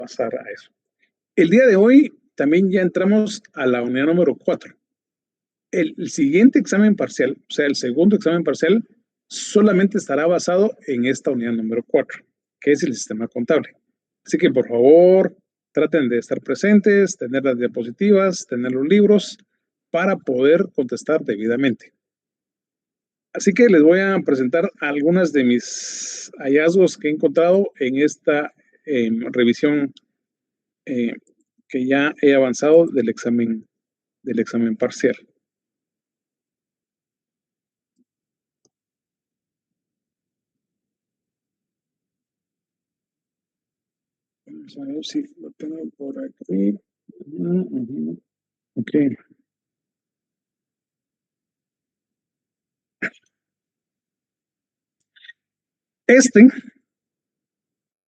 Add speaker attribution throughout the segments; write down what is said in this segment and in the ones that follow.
Speaker 1: pasar a eso. El día de hoy también ya entramos a la unidad número 4. El siguiente examen parcial, o sea, el segundo examen parcial, solamente estará basado en esta unidad número 4, que es el sistema contable. Así que, por favor, traten de estar presentes, tener las diapositivas, tener los libros para poder contestar debidamente. Así que les voy a presentar algunas de mis hallazgos que he encontrado en esta revisión que ya he avanzado del examen parcial. Vamos a ver si lo tengo por aquí. Ok. Este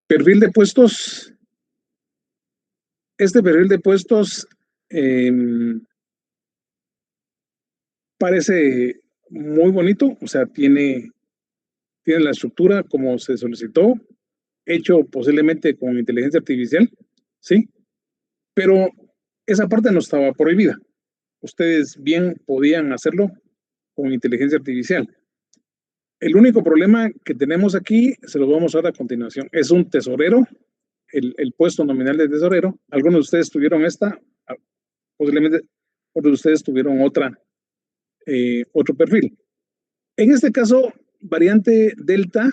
Speaker 1: perfil de puestos parece muy bonito, o sea, tiene la estructura como se solicitó, hecho posiblemente con inteligencia artificial, ¿sí? Pero esa parte no estaba prohibida. Ustedes bien podían hacerlo con inteligencia artificial. El único problema que tenemos aquí, se lo vamos a dar a continuación, es un tesorero, el puesto nominal de tesorero. Algunos de ustedes tuvieron esta, posiblemente otros de ustedes tuvieron otro perfil. En este caso, variante Delta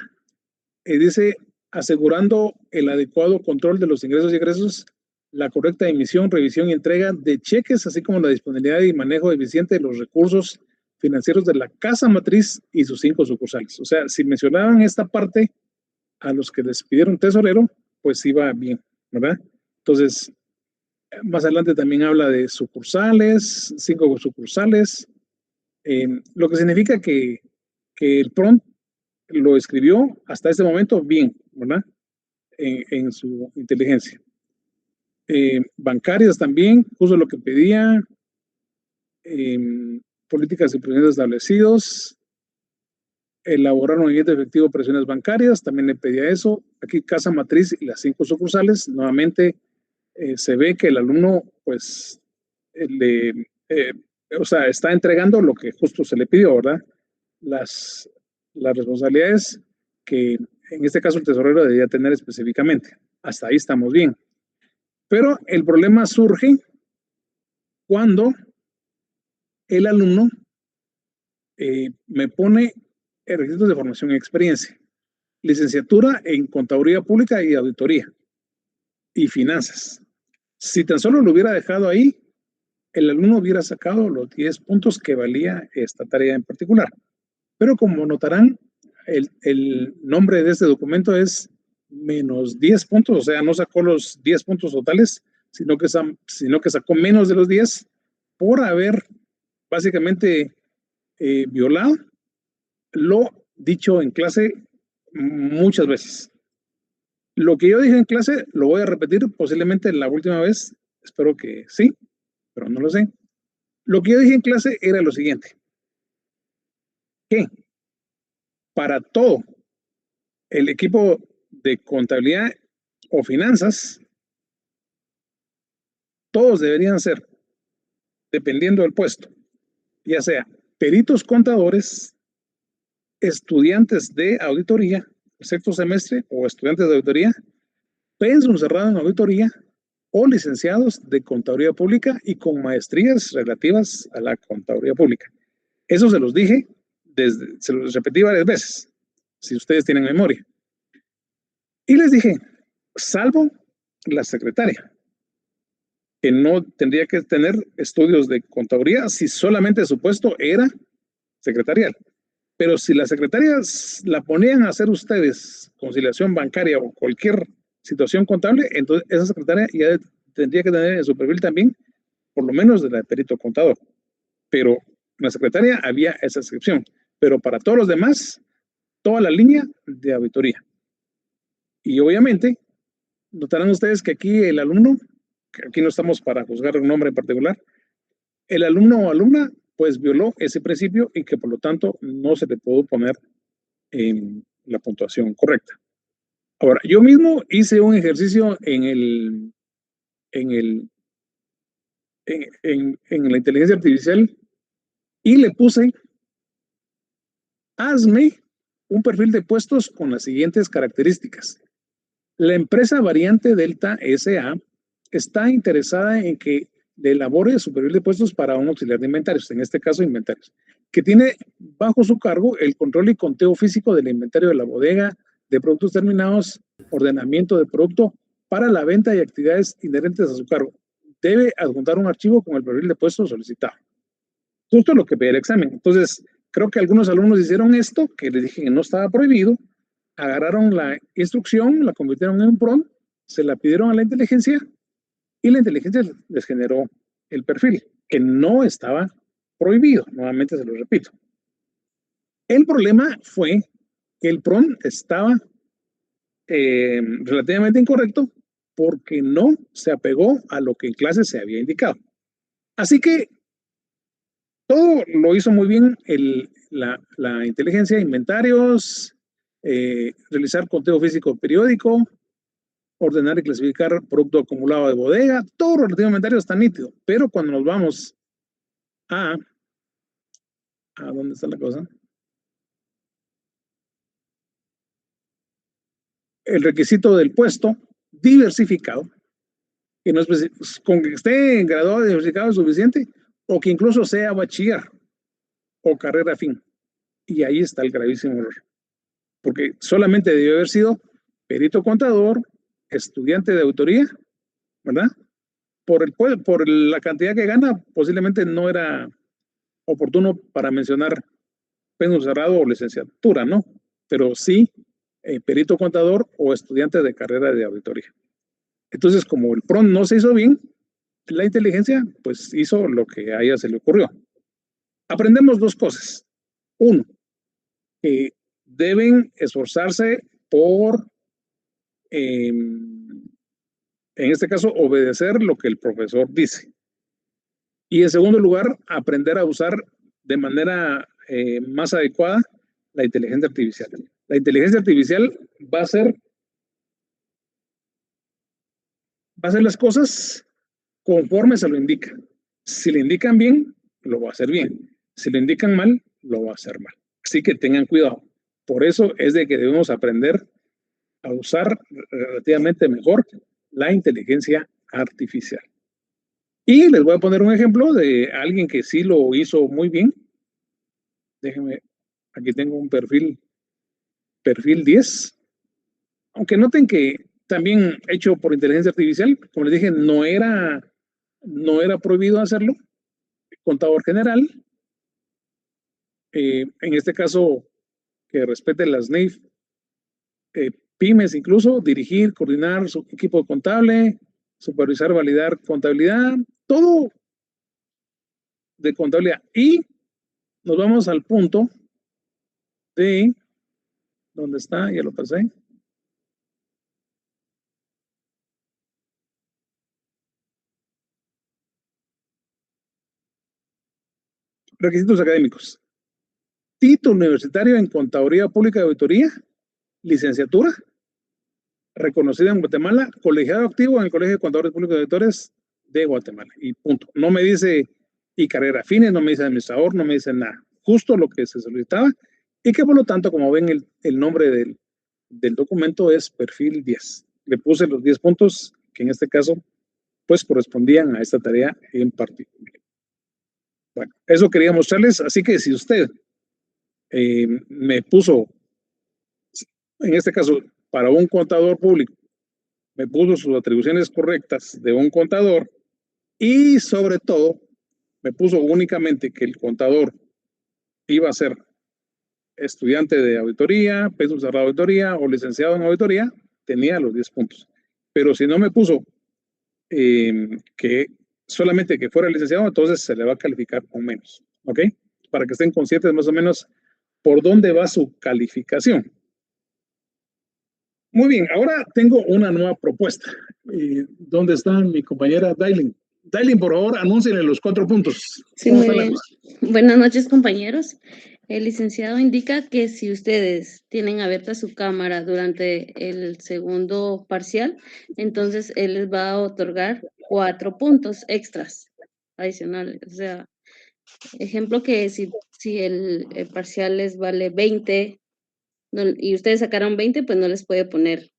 Speaker 1: dice asegurando el adecuado control de los ingresos y egresos, la correcta emisión, revisión y entrega de cheques, así como la disponibilidad y manejo eficiente de los recursos financieros de la casa matriz y sus 5 sucursales. O sea, si mencionaban esta parte a los que les pidieron tesorero, pues iba bien, ¿verdad? Entonces, más adelante también habla de sucursales, 5 sucursales, lo que significa que el prompt lo escribió hasta este momento bien, ¿verdad? En su inteligencia. Bancarias también, puso lo que pedía, políticas y procedimientos establecidos, elaborar un billete efectivo de operaciones bancarias, también le pedía eso. Aquí casa matriz y las 5 sucursales, nuevamente se ve que el alumno, pues, o sea, está entregando lo que justo se le pidió, ¿verdad? Las responsabilidades que en este caso el tesorero debería tener específicamente. Hasta ahí estamos bien. Pero el problema surge cuando el alumno me pone requisitos de formación y experiencia. Licenciatura en Contaduría Pública y Auditoría y Finanzas. Si tan solo lo hubiera dejado ahí, el alumno hubiera sacado los 10 puntos que valía esta tarea en particular. Pero como notarán, el nombre de este documento es menos 10 puntos, o sea, no sacó los 10 puntos totales, sino que sacó menos de los 10 por haber básicamente violado lo dicho en clase muchas veces. Lo que yo dije en clase lo voy a repetir posiblemente la última vez, espero que sí, pero no lo sé. Lo que yo dije en clase era lo siguiente, que para todo el equipo de contabilidad o finanzas, todos deberían ser, dependiendo del puesto, ya sea peritos contadores, estudiantes de auditoría, sexto semestre o estudiantes de auditoría, pensum cerrado en auditoría o licenciados de contaduría pública y con maestrías relativas a la contaduría pública. Eso se los dije, se los repetí varias veces, si ustedes tienen memoria. Y les dije, salvo la secretaria, que no tendría que tener estudios de contaduría si solamente su puesto era secretarial. Pero si la secretaria la ponían a hacer ustedes conciliación bancaria o cualquier situación contable, entonces esa secretaria ya tendría que tener en su perfil también, por lo menos de la de perito contador. Pero en la secretaria había esa excepción. Pero para todos los demás, toda la línea de auditoría. Y obviamente, notarán ustedes que aquí el alumno, que aquí no estamos para juzgar un nombre en particular, el alumno o alumna pues violó ese principio y que por lo tanto no se le pudo poner la puntuación correcta. Ahora, yo mismo hice un ejercicio en la inteligencia artificial y le puse, hazme un perfil de puestos con las siguientes características. La empresa Variante Delta S.A. está interesada en que le elabore su perfil de puestos para un auxiliar de inventarios, en este caso inventarios, que tiene bajo su cargo el control y conteo físico del inventario de la bodega, de productos terminados, ordenamiento de producto para la venta y actividades inherentes a su cargo. Debe adjuntar un archivo con el perfil de puesto solicitado. Justo lo que pedía el examen. Entonces, creo que algunos alumnos hicieron esto, que les dije que no estaba prohibido, agarraron la instrucción, la convirtieron en un prompt, se la pidieron a la inteligencia y la inteligencia les generó el perfil, que no estaba prohibido. Nuevamente se lo repito. El problema fue que el prompt estaba relativamente incorrecto porque no se apegó a lo que en clase se había indicado. Así que todo lo hizo muy bien la inteligencia, inventarios, realizar conteo físico periódico, ordenar y clasificar producto acumulado de bodega, todo lo relativo a inventario está nítido, pero cuando nos vamos a ¿dónde está la cosa? El requisito del puesto diversificado, que no es, con que esté graduado diversificado es suficiente, o que incluso sea bachiller o carrera fin. Y ahí está el gravísimo error, porque solamente debió haber sido perito contador, estudiante de auditoría, ¿verdad? Por la cantidad que gana, posiblemente no era oportuno para mencionar péndulo cerrado o licenciatura, ¿no? Pero sí perito contador o estudiante de carrera de auditoría. Entonces, como el PRON no se hizo bien, la inteligencia pues hizo lo que a ella se le ocurrió. Aprendemos dos cosas. Uno, que deben esforzarse por, en este caso, obedecer lo que el profesor dice. Y en segundo lugar, aprender a usar de manera más adecuada la inteligencia artificial. La inteligencia artificial va a hacer las cosas conforme se lo indica. Si le indican bien, lo va a hacer bien. Si le indican mal, lo va a hacer mal. Así que tengan cuidado. Por eso es de que debemos aprender a usar relativamente mejor la inteligencia artificial. Y les voy a poner un ejemplo de alguien que sí lo hizo muy bien. Déjenme, aquí tengo un perfil 10. Aunque noten que también hecho por inteligencia artificial, como les dije, no era prohibido hacerlo. Contador general, en este caso, que respete las NAIF, pymes incluso, dirigir, coordinar su equipo contable, supervisar, validar contabilidad, todo de contabilidad. Y nos vamos al punto de, ¿dónde está? Ya lo pasé. Requisitos académicos. Título universitario en Contaduría Pública de Auditoría, licenciatura, reconocida en Guatemala, colegiado activo en el Colegio de Contadores Públicos y Auditores de Guatemala. Y punto. No me dice y carrera fines, no me dice administrador, no me dice nada. Justo lo que se solicitaba y que por lo tanto, como ven, el nombre del documento es perfil 10. Le puse los 10 puntos que en este caso pues correspondían a esta tarea en particular. Bueno, eso quería mostrarles, así que si usted me puso, en este caso, para un contador público, me puso sus atribuciones correctas de un contador y sobre todo me puso únicamente que el contador iba a ser estudiante de auditoría, péndulo cerrado de auditoría o licenciado en auditoría, tenía los 10 puntos. Pero si no me puso que solamente que fuera licenciado, entonces se le va a calificar con menos, ¿ok? Para que estén conscientes más o menos por dónde va su calificación. Muy bien, ahora tengo una nueva propuesta. ¿Dónde está mi compañera Dailin? Dailin, por favor, anúncienle los 4 puntos.
Speaker 2: Sí, muy bien. Buenas noches, compañeros. El licenciado indica que si ustedes tienen abierta su cámara durante el segundo parcial, entonces él les va a otorgar 4 puntos extras adicionales. O sea, ejemplo que si el parcial les vale 20 y ustedes sacaron 20, pues no les puede poner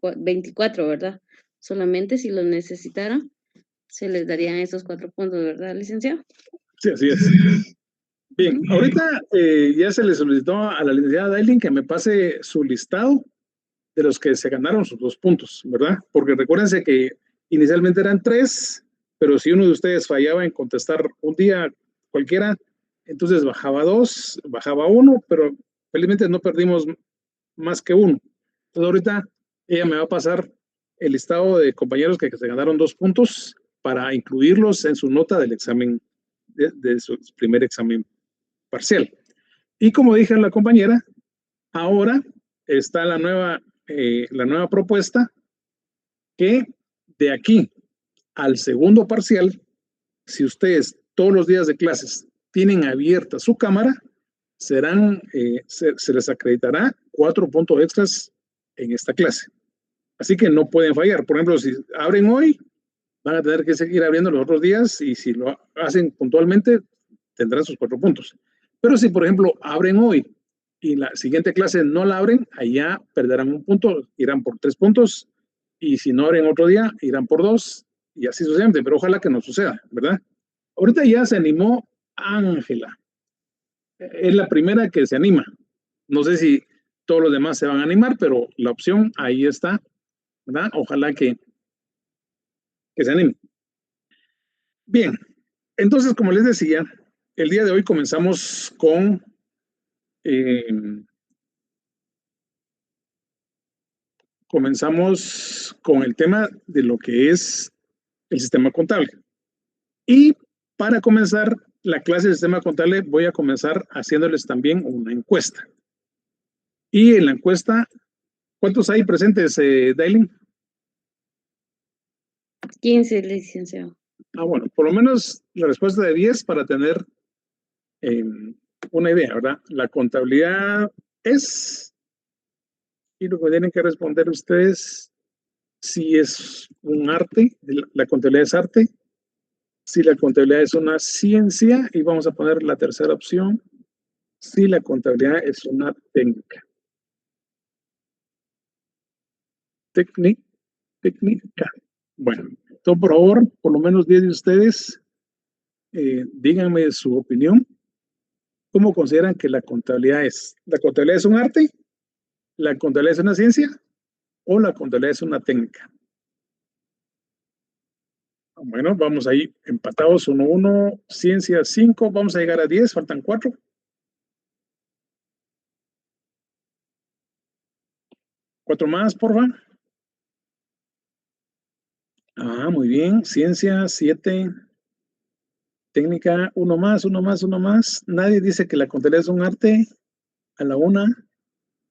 Speaker 2: 24, ¿verdad? Solamente si lo necesitaran, se les darían esos 4 puntos, ¿verdad, licenciado?
Speaker 1: Sí, así es. Bien, ahorita ya se le solicitó a la licenciada Dailin que me pase su listado de los que se ganaron sus 2 puntos, ¿verdad? Porque recuérdense que inicialmente eran 3, pero si uno de ustedes fallaba en contestar un día cualquiera, entonces bajaba 2, bajaba 1, pero felizmente no perdimos más que 1. Entonces ahorita ella me va a pasar el listado de compañeros que se ganaron 2 puntos para incluirlos en su nota del examen, de su primer examen parcial. Y como dije a la compañera, ahora está la nueva propuesta que de aquí al segundo parcial, si ustedes todos los días de clases tienen abierta su cámara, se les acreditará 4 puntos extras en esta clase. Así que no pueden fallar. Por ejemplo, si abren hoy, van a tener que seguir abriendo los otros días y si lo hacen puntualmente, tendrán sus 4 puntos. Pero si, por ejemplo, abren hoy y la siguiente clase no la abren, allá perderán 1 punto, irán por 3 puntos, y si no abren otro día, irán por 2, y así sucesivamente, pero ojalá que no suceda, ¿verdad? Ahorita ya se animó Ángela. Es la primera que se anima. No sé si todos los demás se van a animar, pero la opción ahí está, ¿verdad? Ojalá que se anime. Bien, entonces, como les decía, el día de hoy comenzamos con el tema de lo que es el sistema contable. Y para comenzar la clase de sistema contable, voy a comenzar haciéndoles también una encuesta. Y en la encuesta, ¿cuántos hay presentes, Dailin?
Speaker 2: 15, licenciado.
Speaker 1: Bueno, por lo menos la respuesta de 10 para tener una idea, ¿verdad? La contabilidad es, y lo que tienen que responder ustedes, si es un arte, la contabilidad es arte, si la contabilidad es una ciencia, y vamos a poner la tercera opción, si la contabilidad es una técnica. Técnica. Bueno, entonces por favor, por lo menos 10 de ustedes, díganme su opinión. ¿Cómo consideran que la contabilidad es? ¿La contabilidad es un arte? ¿La contabilidad es una ciencia? ¿O la contabilidad es una técnica? Bueno, vamos ahí empatados 1-1, ciencia 5, vamos a llegar a 10, faltan 4. 4 más, por favor. Muy bien, ciencia 7, técnica 1 más, 1 más, 1 más. Nadie dice que la contabilidad es un arte. A la 1,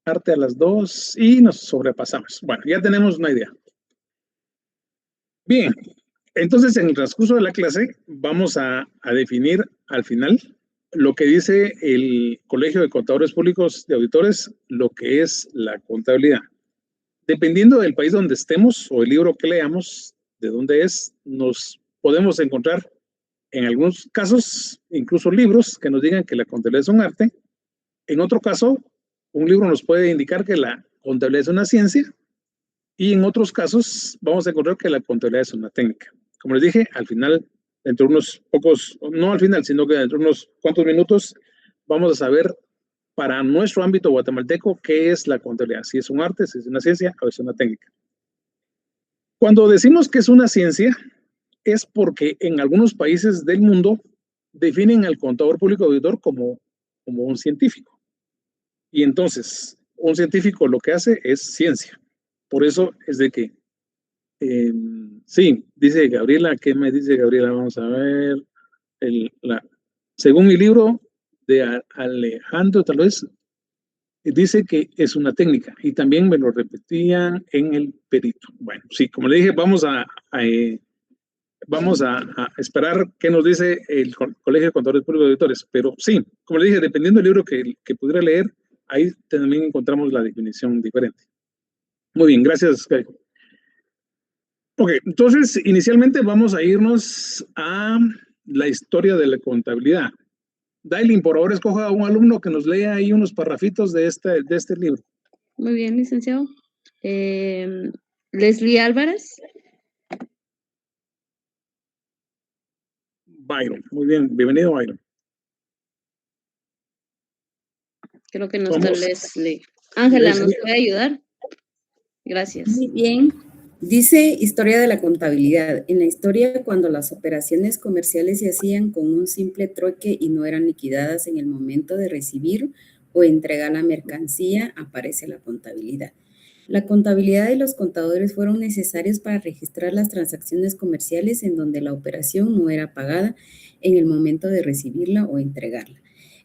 Speaker 1: arte a las 2 y nos sobrepasamos. Bueno, ya tenemos una idea. Bien, entonces en el transcurso de la clase vamos a definir al final lo que dice el Colegio de Contadores Públicos de Auditores, lo que es la contabilidad. Dependiendo del país donde estemos o el libro que leamos, de dónde es, nos podemos encontrar en algunos casos, incluso libros que nos digan que la contabilidad es un arte. En otro caso, un libro nos puede indicar que la contabilidad es una ciencia, y en otros casos vamos a encontrar que la contabilidad es una técnica. Como les dije, al final, dentro de unos pocos, no al final, sino que dentro de unos cuantos minutos, vamos a saber para nuestro ámbito guatemalteco qué es la contabilidad, si es un arte, si es una ciencia o es una técnica. Cuando decimos que es una ciencia, es porque en algunos países del mundo definen al contador público auditor como un científico. Y entonces, un científico lo que hace es ciencia. Por eso es de que, sí, dice Gabriela, ¿qué me dice Gabriela? Vamos a ver. Según mi libro de Alejandro, tal vez, dice que es una técnica y también me lo repetían en el perito. Bueno, sí, como le dije, vamos a vamos a esperar qué nos dice el Colegio de Contadores Públicos y Auditores. Pero sí, como le dije, dependiendo del libro que pudiera leer, ahí también encontramos la definición diferente. Muy bien, gracias, Caico. Ok, entonces inicialmente vamos a irnos a la historia de la contabilidad. Dailin, por favor, escoja a un alumno que nos lea ahí unos parrafitos de este libro.
Speaker 2: Muy bien, licenciado. Leslie Álvarez.
Speaker 1: Byron, muy bien, bienvenido, Byron.
Speaker 2: Creo que no está Leslie. Ángela, ¿nos puede ayudar? Gracias.
Speaker 3: Muy bien. Dice historia de la contabilidad. En la historia, cuando las operaciones comerciales se hacían con un simple trueque y no eran liquidadas en el momento de recibir o entregar la mercancía, aparece la contabilidad. La contabilidad y los contadores fueron necesarios para registrar las transacciones comerciales en donde la operación no era pagada en el momento de recibirla o entregarla.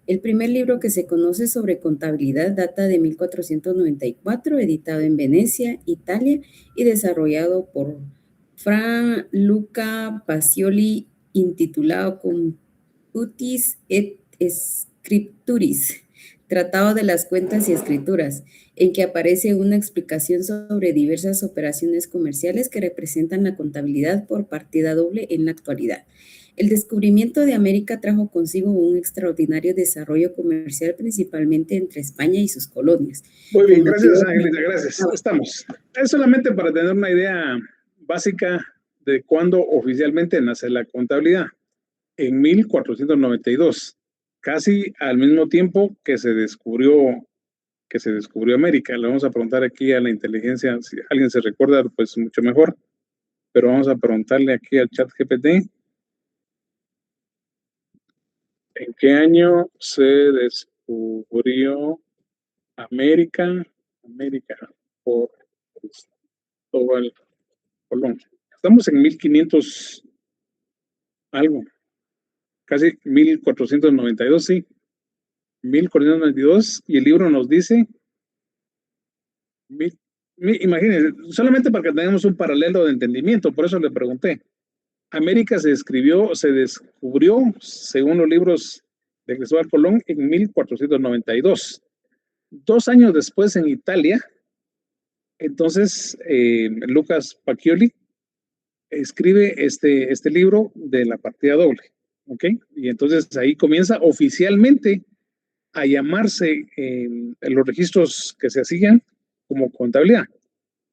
Speaker 3: El primer libro que se conoce sobre contabilidad data de 1494, editado en Venecia, Italia, y desarrollado por Fra Luca Pacioli, intitulado Computis et Scripturis, Tratado de las Cuentas y Escrituras, en que aparece una explicación sobre diversas operaciones comerciales que representan la contabilidad por partida doble en la actualidad. El descubrimiento de América trajo consigo un extraordinario desarrollo comercial, principalmente entre España y sus colonias.
Speaker 1: Muy bien, gracias, Angelita, gracias. Estamos. Es solamente para tener una idea básica de cuándo oficialmente nace la contabilidad. En 1492, casi al mismo tiempo que se descubrió América. Le vamos a preguntar aquí a la inteligencia, si alguien se recuerda, pues mucho mejor. Pero vamos a preguntarle aquí al chat GPT. ¿En qué año se descubrió América por Cristóbal Colón? Estamos en 1500 algo, casi 1492, sí. 1492, y el libro nos dice, imagínense, solamente para que tengamos un paralelo de entendimiento, por eso le pregunté. América se descubrió, según los libros de Cristóbal Colón, en 1492. 2 años después en Italia, entonces Lucas Pacioli escribe este libro de la partida doble, ¿ok? Y entonces ahí comienza oficialmente a llamarse los registros que se hacían como contabilidad.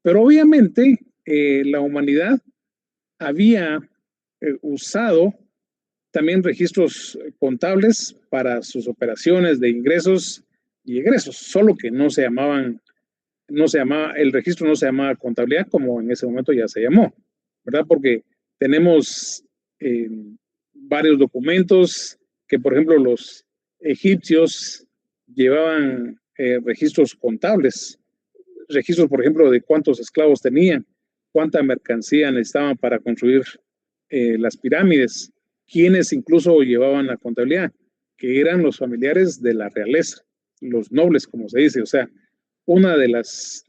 Speaker 1: Pero obviamente la humanidad había usado también registros contables para sus operaciones de ingresos y egresos, solo que el registro no se llamaba contabilidad como en ese momento ya se llamó, ¿verdad? Porque tenemos varios documentos que, por ejemplo, los egipcios llevaban registros contables, registros, por ejemplo, de cuántos esclavos tenían, cuánta mercancía necesitaban para construir las pirámides, quienes incluso llevaban la contabilidad, que eran los familiares de la realeza, los nobles, como se dice. O sea, una de las,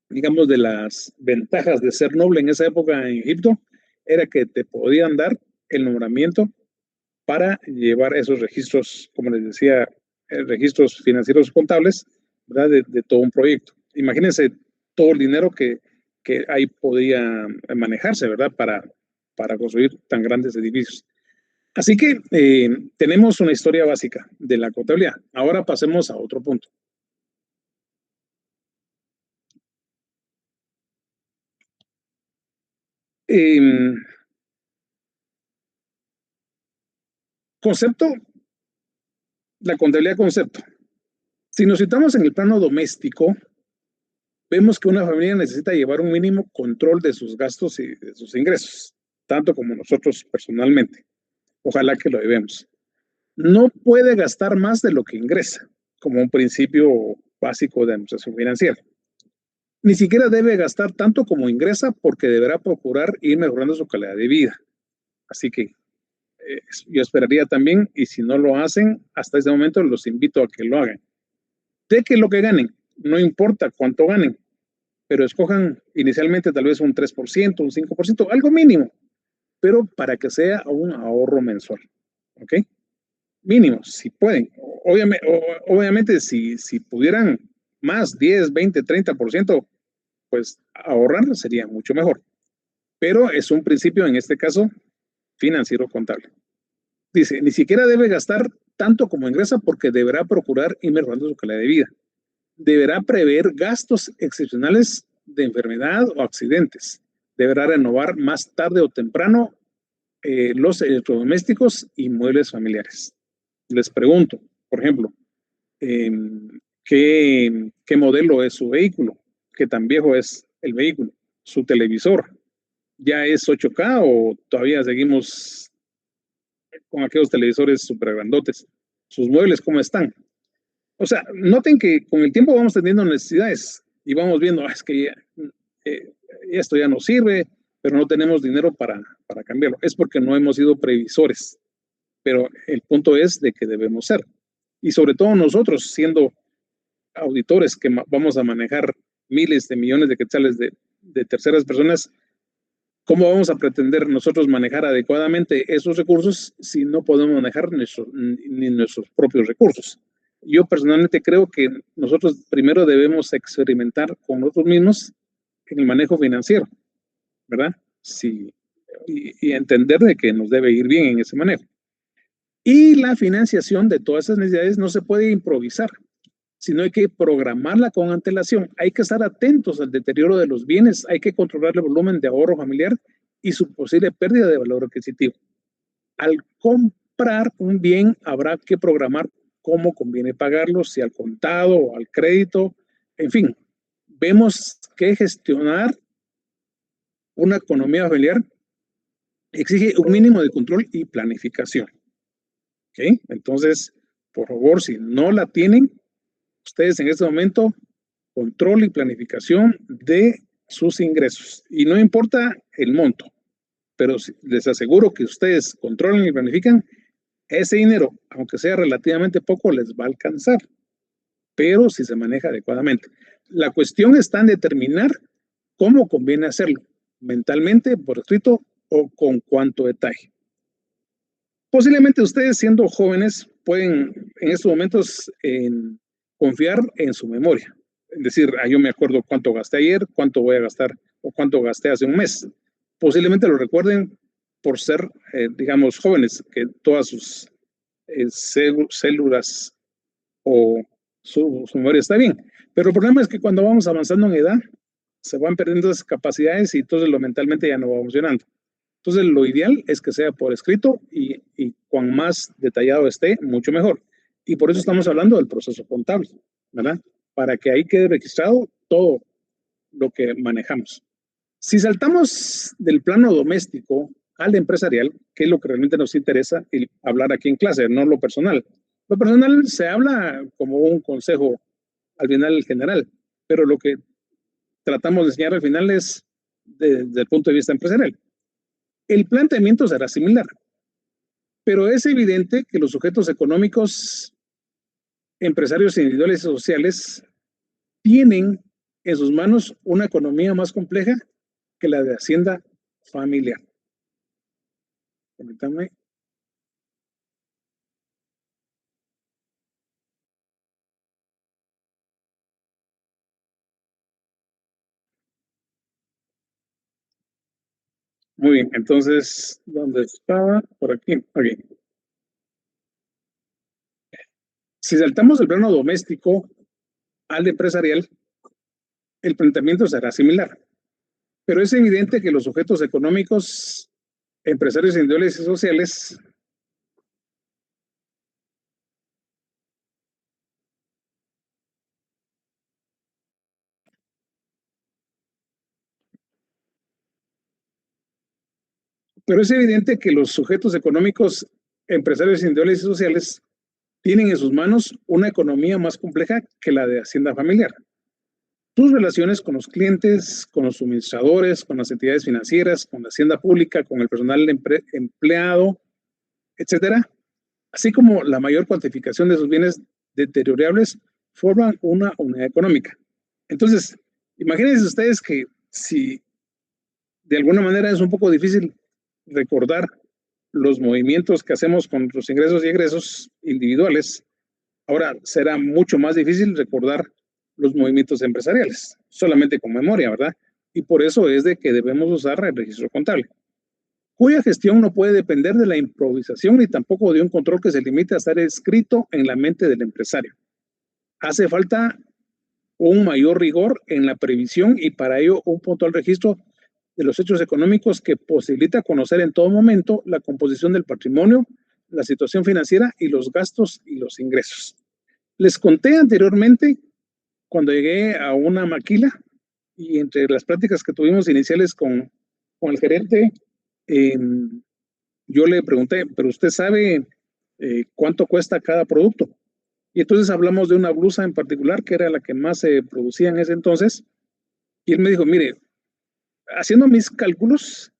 Speaker 1: digamos, de las ventajas de ser noble en esa época en Egipto era que te podían dar el nombramiento para llevar esos registros, como les decía, registros financieros contables, ¿verdad? De todo un proyecto. Imagínense todo el dinero que ahí podía manejarse, ¿verdad? Para construir tan grandes edificios. Así que tenemos una historia básica de la contabilidad. Ahora pasemos a otro punto. Concepto, la contabilidad concepto. Si nos citamos en el plano doméstico, vemos que una familia necesita llevar un mínimo control de sus gastos y de sus ingresos, tanto como nosotros personalmente. Ojalá que lo llevemos. No puede gastar más de lo que ingresa, como un principio básico de administración financiera. Ni siquiera debe gastar tanto como ingresa, porque deberá procurar ir mejorando su calidad de vida. Así que yo esperaría también, y si no lo hacen hasta este momento, los invito a que lo hagan. De que lo que ganen, no importa cuánto ganen, pero escojan inicialmente tal vez un 3%, un 5%, algo mínimo, pero para que sea un ahorro mensual, ¿ok? Mínimo, si pueden. Obviamente si pudieran más, 10, 20, 30%, pues ahorrar sería mucho mejor. Pero es un principio, en este caso, financiero contable. Dice, ni siquiera debe gastar tanto como ingresa porque deberá procurar ir mejorando su calidad de vida. Deberá prever gastos excepcionales de enfermedad o accidentes. Deberá renovar más tarde o temprano los electrodomésticos y muebles familiares. Les pregunto, por ejemplo, ¿qué modelo es su vehículo? ¿Qué tan viejo es el vehículo? ¿Su televisor ya es 8K o todavía seguimos con aquellos televisores súper grandotes? ¿Sus muebles cómo están? O sea, noten que con el tiempo vamos teniendo necesidades y vamos viendo, es que esto ya no sirve, pero no tenemos dinero para cambiarlo. Es porque no hemos sido previsores, pero el punto es de que debemos ser. Y sobre todo nosotros, siendo auditores que vamos a manejar miles de millones de quetzales de terceras personas, ¿cómo vamos a pretender nosotros manejar adecuadamente esos recursos si no podemos manejar ni nuestros propios recursos? Yo personalmente creo que nosotros primero debemos experimentar con nosotros mismos en el manejo financiero, ¿verdad? Sí, y entender de que nos debe ir bien en ese manejo. Y la financiación de todas esas necesidades no se puede improvisar, sino hay que programarla con antelación. Hay que estar atentos al deterioro de los bienes, hay que controlar el volumen de ahorro familiar y su posible pérdida de valor adquisitivo. Al comprar un bien, habrá que programar cómo conviene pagarlo, si al contado o al crédito. En fin, vemos que gestionar una economía familiar exige un mínimo de control y planificación. ¿Ok? Entonces, por favor, si no la tienen, ustedes en este momento, control y planificación de sus ingresos. Y no importa el monto, pero les aseguro que ustedes controlan y planifican, ese dinero, aunque sea relativamente poco, les va a alcanzar, pero si se maneja adecuadamente. La cuestión está en determinar cómo conviene hacerlo, mentalmente, por escrito o con cuánto detalle. Posiblemente ustedes, siendo jóvenes, pueden en estos momentos confiar en su memoria. Es decir, yo me acuerdo cuánto gasté ayer, cuánto voy a gastar o cuánto gasté hace un mes. Posiblemente lo recuerden por ser, digamos, jóvenes, que todas sus células o su memoria está bien. Pero el problema es que cuando vamos avanzando en edad, se van perdiendo esas capacidades y entonces lo mentalmente ya no va funcionando. Entonces, lo ideal es que sea por escrito y cuan más detallado esté, mucho mejor. Y por eso estamos hablando del proceso contable, ¿verdad? Para que ahí quede registrado todo lo que manejamos. Si saltamos del plano doméstico al empresarial, que es lo que realmente nos interesa hablar aquí en clase, no lo personal. Lo personal se habla como un consejo al final general, pero lo que tratamos de enseñar al final es desde el punto de vista empresarial. El planteamiento será similar, pero es evidente que los sujetos económicos, empresarios individuales y sociales, tienen en sus manos una economía más compleja que la de Hacienda familiar. Permítanme. Muy bien, entonces, ¿dónde estaba? Por aquí. Okay. Si saltamos del plano doméstico al empresarial, el planteamiento será similar. Pero es evidente que los sujetos económicos, empresarios individuales y sociales, pero es evidente que los sujetos económicos, empresarios individuales y sociales tienen en sus manos una economía más compleja que la de Hacienda familiar. Sus relaciones con los clientes, con los suministradores, con las entidades financieras, con la hacienda pública, con el personal empleado, etcétera, así como la mayor cuantificación de sus bienes deteriorables, forman una unidad económica. Entonces, imagínense ustedes que si de alguna manera es un poco difícil recordar los movimientos que hacemos con nuestros ingresos y egresos individuales, ahora será mucho más difícil recordar los movimientos empresariales, solamente con memoria, ¿verdad? Y por eso es de que debemos usar el registro contable, cuya gestión no puede depender de la improvisación ni tampoco de un control que se limite a estar escrito en la mente del empresario. Hace falta un mayor rigor en la previsión y para ello un puntual registro de los hechos económicos que posibilita conocer en todo momento la composición del patrimonio, la situación financiera y los gastos y los ingresos. Les conté anteriormente cuando llegué a una maquila y entre las pláticas que tuvimos iniciales con el gerente, yo le pregunté, pero usted sabe cuánto cuesta cada producto. Y entonces hablamos de una blusa en particular que era la que más se producía en ese entonces. Y él me dijo, mire, haciendo mis cálculos,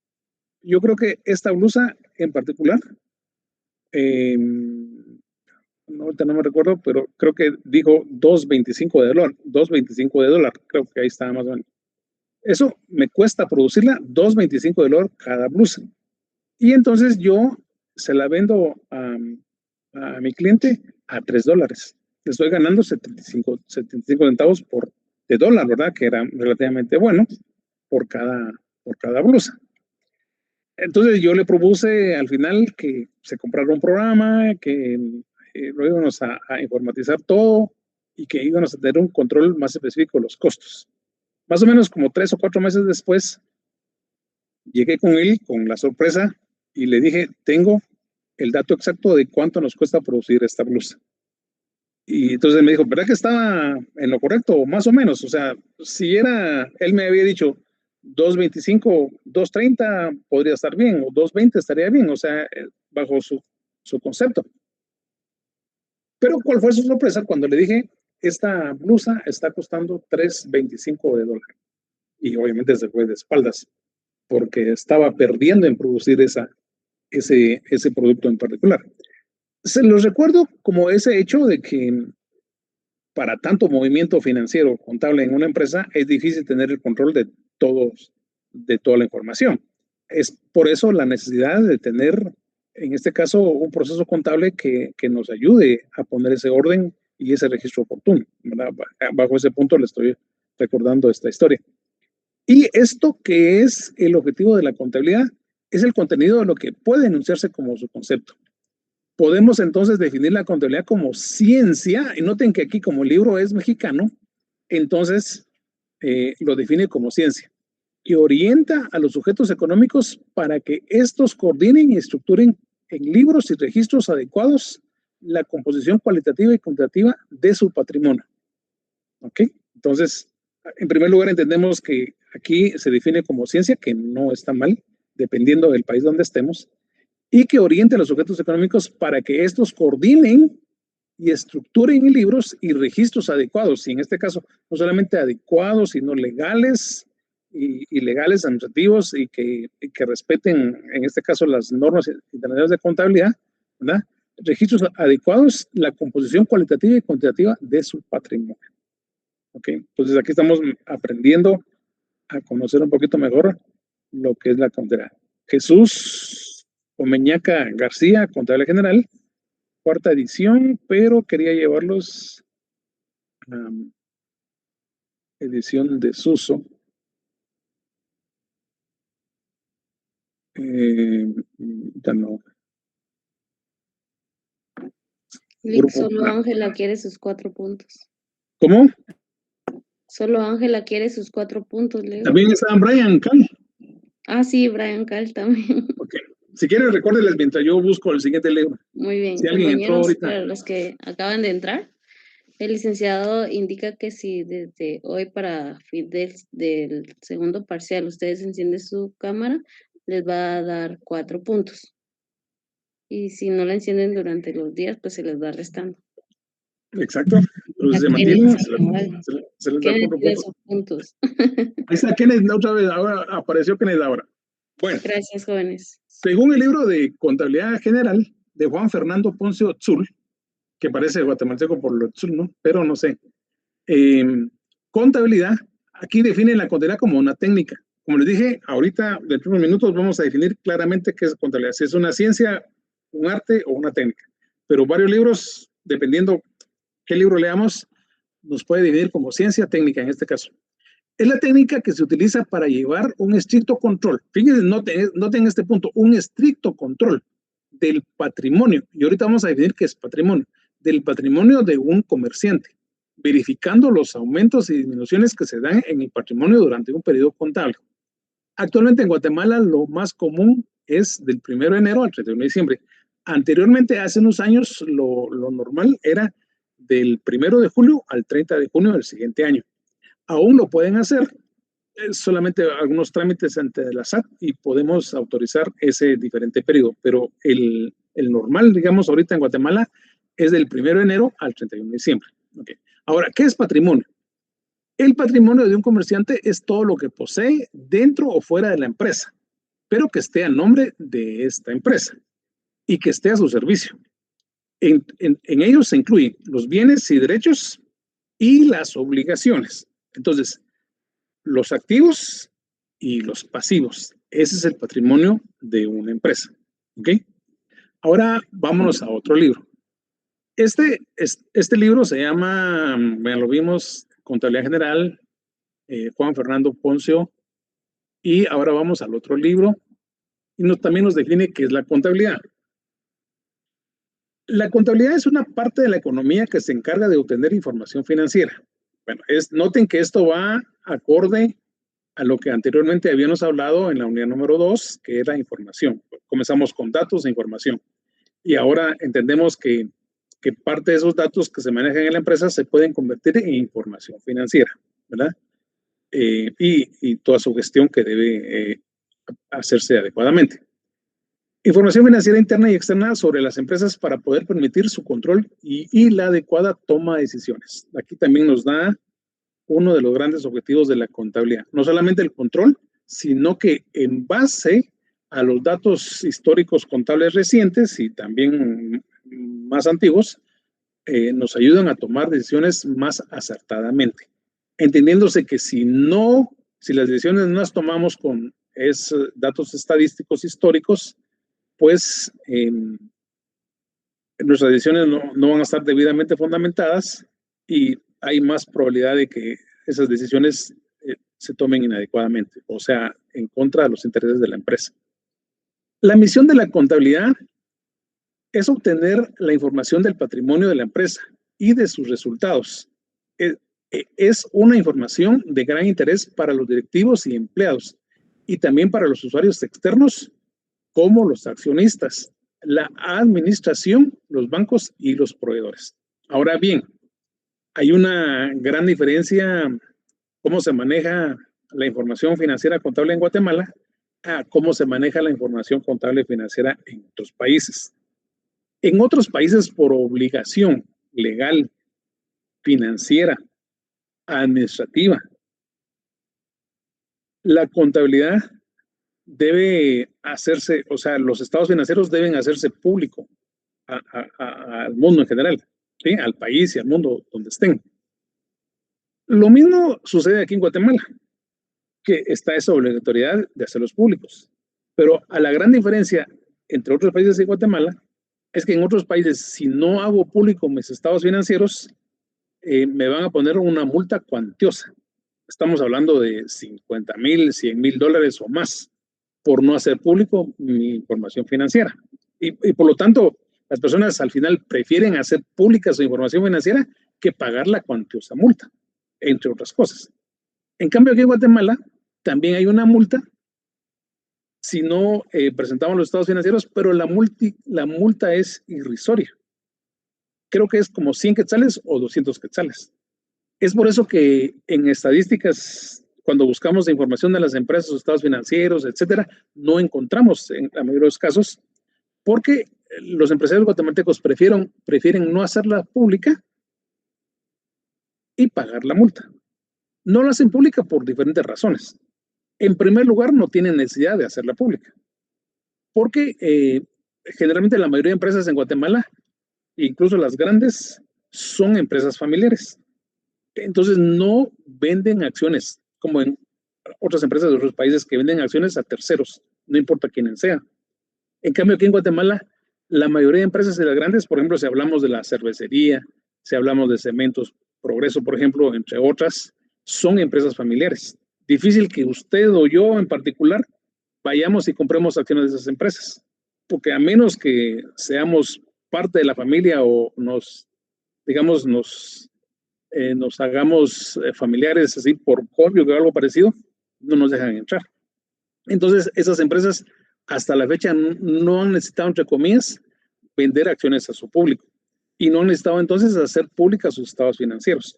Speaker 1: yo creo que esta blusa en particular, no, ahorita no me recuerdo, pero creo que dijo $2.25 de dólar, $2.25 de dólar, creo que ahí estaba más o menos. Eso me cuesta producirla $2.25 de dólar cada blusa. Y entonces yo se la vendo a mi cliente a $3. Le estoy ganando 75 centavos de dólar, ¿verdad? Que era relativamente bueno por cada blusa. Entonces yo le propuse al final que se comprara un programa, que lo íbamos a informatizar todo y que íbamos a tener un control más específico de los costos. Más o menos como 3 o 4 meses después, llegué con él con la sorpresa y le dije, tengo el dato exacto de cuánto nos cuesta producir esta blusa. Y entonces me dijo, ¿verdad que estaba en lo correcto? Más o menos, o sea, si era, él me había dicho 2.25, 2.30 podría estar bien, o 2.20 estaría bien, o sea, bajo su concepto. Pero ¿cuál fue su sorpresa cuando le dije, esta blusa está costando $3.25 de dólar? Y obviamente se fue de espaldas, porque estaba perdiendo en producir ese producto en particular. Se los recuerdo como ese hecho de que para tanto movimiento financiero contable en una empresa es difícil tener el control de toda la información. Es por eso la necesidad de tener, en este caso, un proceso contable que nos ayude a poner ese orden y ese registro oportuno, ¿verdad? Bajo ese punto le estoy recordando esta historia. Y esto que es el objetivo de la contabilidad es el contenido de lo que puede enunciarse como su concepto. Podemos entonces definir la contabilidad como ciencia, y noten que aquí como el libro es mexicano, entonces lo define como ciencia, y orienta a los sujetos económicos para que estos coordinen y estructuren en libros y registros adecuados la composición cualitativa y cuantitativa de su patrimonio. ¿Ok? Entonces, en primer lugar entendemos que aquí se define como ciencia, que no está mal, dependiendo del país donde estemos, y que oriente a los sujetos económicos para que estos coordinen y estructuren libros y registros adecuados, y en este caso no solamente adecuados, sino legales y legales administrativos y que respeten, en este caso, las normas internacionales de contabilidad, ¿verdad? Registros adecuados, la composición cualitativa y cuantitativa de su patrimonio. ¿Ok? Entonces aquí estamos aprendiendo a conocer un poquito mejor lo que es la contabilidad. Jesús Omeñaca García, contable general, 4ª edición, pero quería llevarlos a edición desuso. Ya no.
Speaker 2: Solo Ángela quiere sus 4 puntos.
Speaker 1: ¿Cómo?
Speaker 2: Solo Ángela quiere sus 4 puntos, Leo.
Speaker 1: También está Brian Cal.
Speaker 2: Ah, sí, Brian Cal también.
Speaker 1: Ok. Si quieren, recuérdenles mientras yo busco el siguiente libro.
Speaker 2: Muy bien.
Speaker 1: Si alguien entró ahorita.
Speaker 2: Para los que acaban de entrar, el licenciado indica que si desde hoy para fin del segundo parcial ustedes encienden su cámara, les va a dar 4 puntos. Y si no la encienden durante los días, pues se les va restando.
Speaker 1: Exacto. Entonces se mantienen, se les da 4
Speaker 2: puntos.
Speaker 1: Ahí está Kenneth otra vez, ahora apareció Kenneth ahora. Bueno.
Speaker 2: Gracias, jóvenes.
Speaker 1: Según el libro de Contabilidad General de Juan Fernando Ponce Otzul, que parece guatemalteco por lo Otzul, ¿no? Pero no sé. Contabilidad, aquí define la contabilidad como una técnica Como les dije, ahorita, dentro de unos minutos, vamos a definir claramente qué es contabilidad. Si es una ciencia, un arte o una técnica. Pero varios libros, dependiendo qué libro leamos, nos puede dividir como ciencia técnica en este caso. Es la técnica que se utiliza para llevar un estricto control. Fíjense, noten este punto, un estricto control del patrimonio. Y ahorita vamos a definir qué es patrimonio. Del patrimonio de un comerciante, verificando los aumentos y disminuciones que se dan en el patrimonio durante un periodo contable. Actualmente en Guatemala lo más común es del 1 de enero al 31 de diciembre. Anteriormente, hace unos años, lo normal era del 1 de julio al 30 de junio del siguiente año. Aún lo pueden hacer, solamente algunos trámites ante la SAT y podemos autorizar ese diferente periodo, pero el normal, digamos, ahorita en Guatemala es del 1 de enero al 31 de diciembre. Okay. Ahora, ¿qué es patrimonio? El patrimonio de un comerciante es todo lo que posee dentro o fuera de la empresa, pero que esté a nombre de esta empresa y que esté a su servicio. En ellos se incluyen los bienes y derechos y las obligaciones. Entonces, los activos y los pasivos. Ese es el patrimonio de una empresa. ¿Ok? Ahora vámonos a otro libro. Este libro se llama, bueno, lo vimos, Contabilidad General, Juan Fernando Poncio. Y ahora vamos al otro libro. Y también nos define qué es la contabilidad. La contabilidad es una parte de la economía que se encarga de obtener información financiera. Bueno, noten que esto va acorde a lo que anteriormente habíamos hablado en la unidad número 2, que era información. Comenzamos con datos e información. Y ahora entendemos que parte de esos datos que se manejan en la empresa se pueden convertir en información financiera, ¿verdad? Y toda su gestión que debe hacerse adecuadamente. Información financiera interna y externa sobre las empresas para poder permitir su control y la adecuada toma de decisiones. Aquí también nos da uno de los grandes objetivos de la contabilidad. No solamente el control, sino que en base a los datos históricos contables recientes y también más antiguos, nos ayudan a tomar decisiones más acertadamente. Entendiéndose que si las decisiones no las tomamos con datos estadísticos históricos, pues nuestras decisiones no van a estar debidamente fundamentadas y hay más probabilidad de que esas decisiones se tomen inadecuadamente, o sea, en contra de los intereses de la empresa. La misión de la contabilidad es obtener la información del patrimonio de la empresa y de sus resultados. Es una información de gran interés para los directivos y empleados y también para los usuarios externos como los accionistas, la administración, los bancos y los proveedores. Ahora bien, hay una gran diferencia cómo se maneja la información financiera contable en Guatemala a cómo se maneja la información contable financiera en otros países. En otros países, por obligación legal, financiera, administrativa, la contabilidad debe hacerse, o sea, los estados financieros deben hacerse público al mundo en general, ¿sí? Al país y al mundo donde estén. Lo mismo sucede aquí en Guatemala, que está esa obligatoriedad de hacerlos públicos. Pero a la gran diferencia entre otros países y Guatemala es que en otros países, si no hago público mis estados financieros, me van a poner una multa cuantiosa. Estamos hablando de 50,000, 100,000 dólares o más por no hacer público mi información financiera. Y por lo tanto, las personas al final prefieren hacer pública su información financiera que pagar la cuantiosa multa, entre otras cosas. En cambio, aquí en Guatemala también hay una multa si no presentamos los estados financieros, pero la multa es irrisoria. Creo que es como 100 quetzales o 200 quetzales. Es por eso que en estadísticas, cuando buscamos información de las empresas, sus estados financieros, etcétera, no encontramos en la mayoría de los casos, porque los empresarios guatemaltecos prefieren no hacerla pública y pagar la multa. No la hacen pública por diferentes razones. En primer lugar, no tienen necesidad de hacerla pública, porque generalmente la mayoría de empresas en Guatemala, incluso las grandes, son empresas familiares. Entonces no venden acciones como en otras empresas de otros países que venden acciones a terceros, no importa quién sea. En cambio, aquí en Guatemala, la mayoría de empresas de las grandes, por ejemplo, si hablamos de la cervecería, si hablamos de Cementos Progreso, por ejemplo, entre otras, son empresas familiares. Difícil que usted o yo en particular vayamos y compremos acciones de esas empresas, porque a menos que seamos parte de la familia o digamos, nos hagamos familiares así por copio o algo parecido, no nos dejan entrar. Entonces, esas empresas hasta la fecha no han necesitado, entre comillas, vender acciones a su público y no han necesitado entonces hacer públicas sus estados financieros.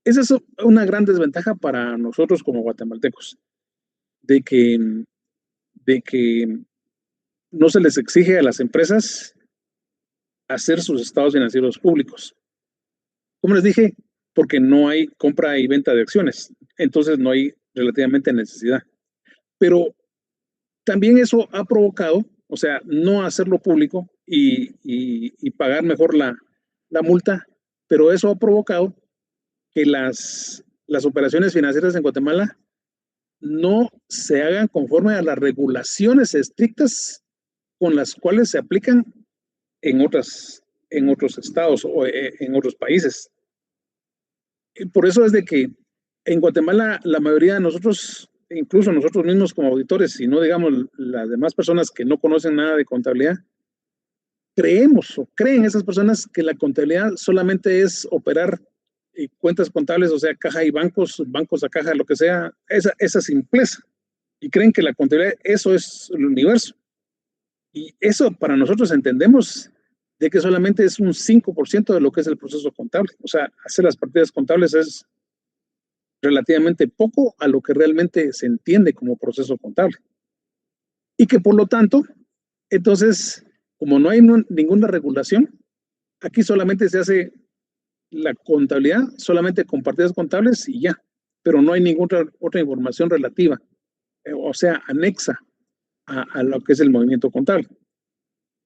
Speaker 1: Esa es una gran desventaja para nosotros como guatemaltecos, de que no se les exige a las empresas hacer sus estados financieros públicos. Como les dije, porque no hay compra y venta de acciones, entonces no hay relativamente necesidad. Pero también eso ha provocado, o sea, no hacerlo público y pagar mejor la multa, pero eso ha provocado que las operaciones financieras en Guatemala no se hagan conforme a las regulaciones estrictas con las cuales se aplican en otros estados o en otros países. Por eso es de que en Guatemala la mayoría de nosotros, incluso nosotros mismos como auditores, y no digamos las demás personas que no conocen nada de contabilidad, creemos o creen esas personas que la contabilidad solamente es operar cuentas contables, o sea, caja y bancos a caja, lo que sea, esa simpleza. Y creen que la contabilidad, eso es el universo. Y eso para nosotros entendemos de que solamente es un 5% de lo que es el proceso contable. O sea, hacer las partidas contables es relativamente poco a lo que realmente se entiende como proceso contable. Y que por lo tanto, entonces, como no hay ninguna regulación, aquí solamente se hace la contabilidad, solamente con partidas contables y ya, pero no hay ninguna otra información relativa, o sea, anexa a lo que es el movimiento contable.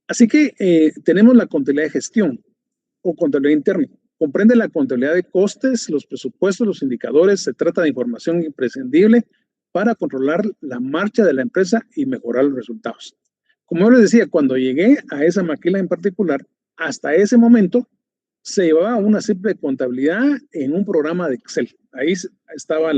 Speaker 1: Así que tenemos la contabilidad de gestión o contabilidad interna. Comprende la contabilidad de costes, los presupuestos, los indicadores. Se trata de información imprescindible para controlar la marcha de la empresa y mejorar los resultados. Como yo les decía, cuando llegué a esa maquila en particular, hasta ese momento se llevaba una simple contabilidad en un programa de Excel. Ahí estaba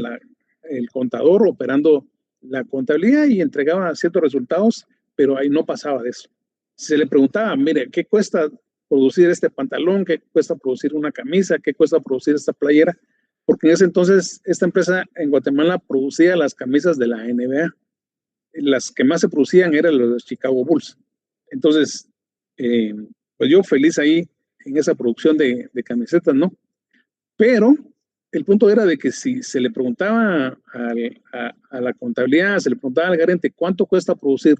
Speaker 1: el contador operando la contabilidad y entregaba ciertos resultados, pero ahí no pasaba de eso. Se le preguntaba, mire, ¿qué cuesta producir este pantalón? ¿Qué cuesta producir una camisa? ¿Qué cuesta producir esta playera? Porque en ese entonces esta empresa en Guatemala producía las camisas de la NBA. Las que más se producían eran las de Chicago Bulls. Entonces, pues yo feliz ahí en esa producción de camisetas, ¿no? Pero el punto era de que si se le preguntaba a la contabilidad, se le preguntaba al gerente cuánto cuesta producir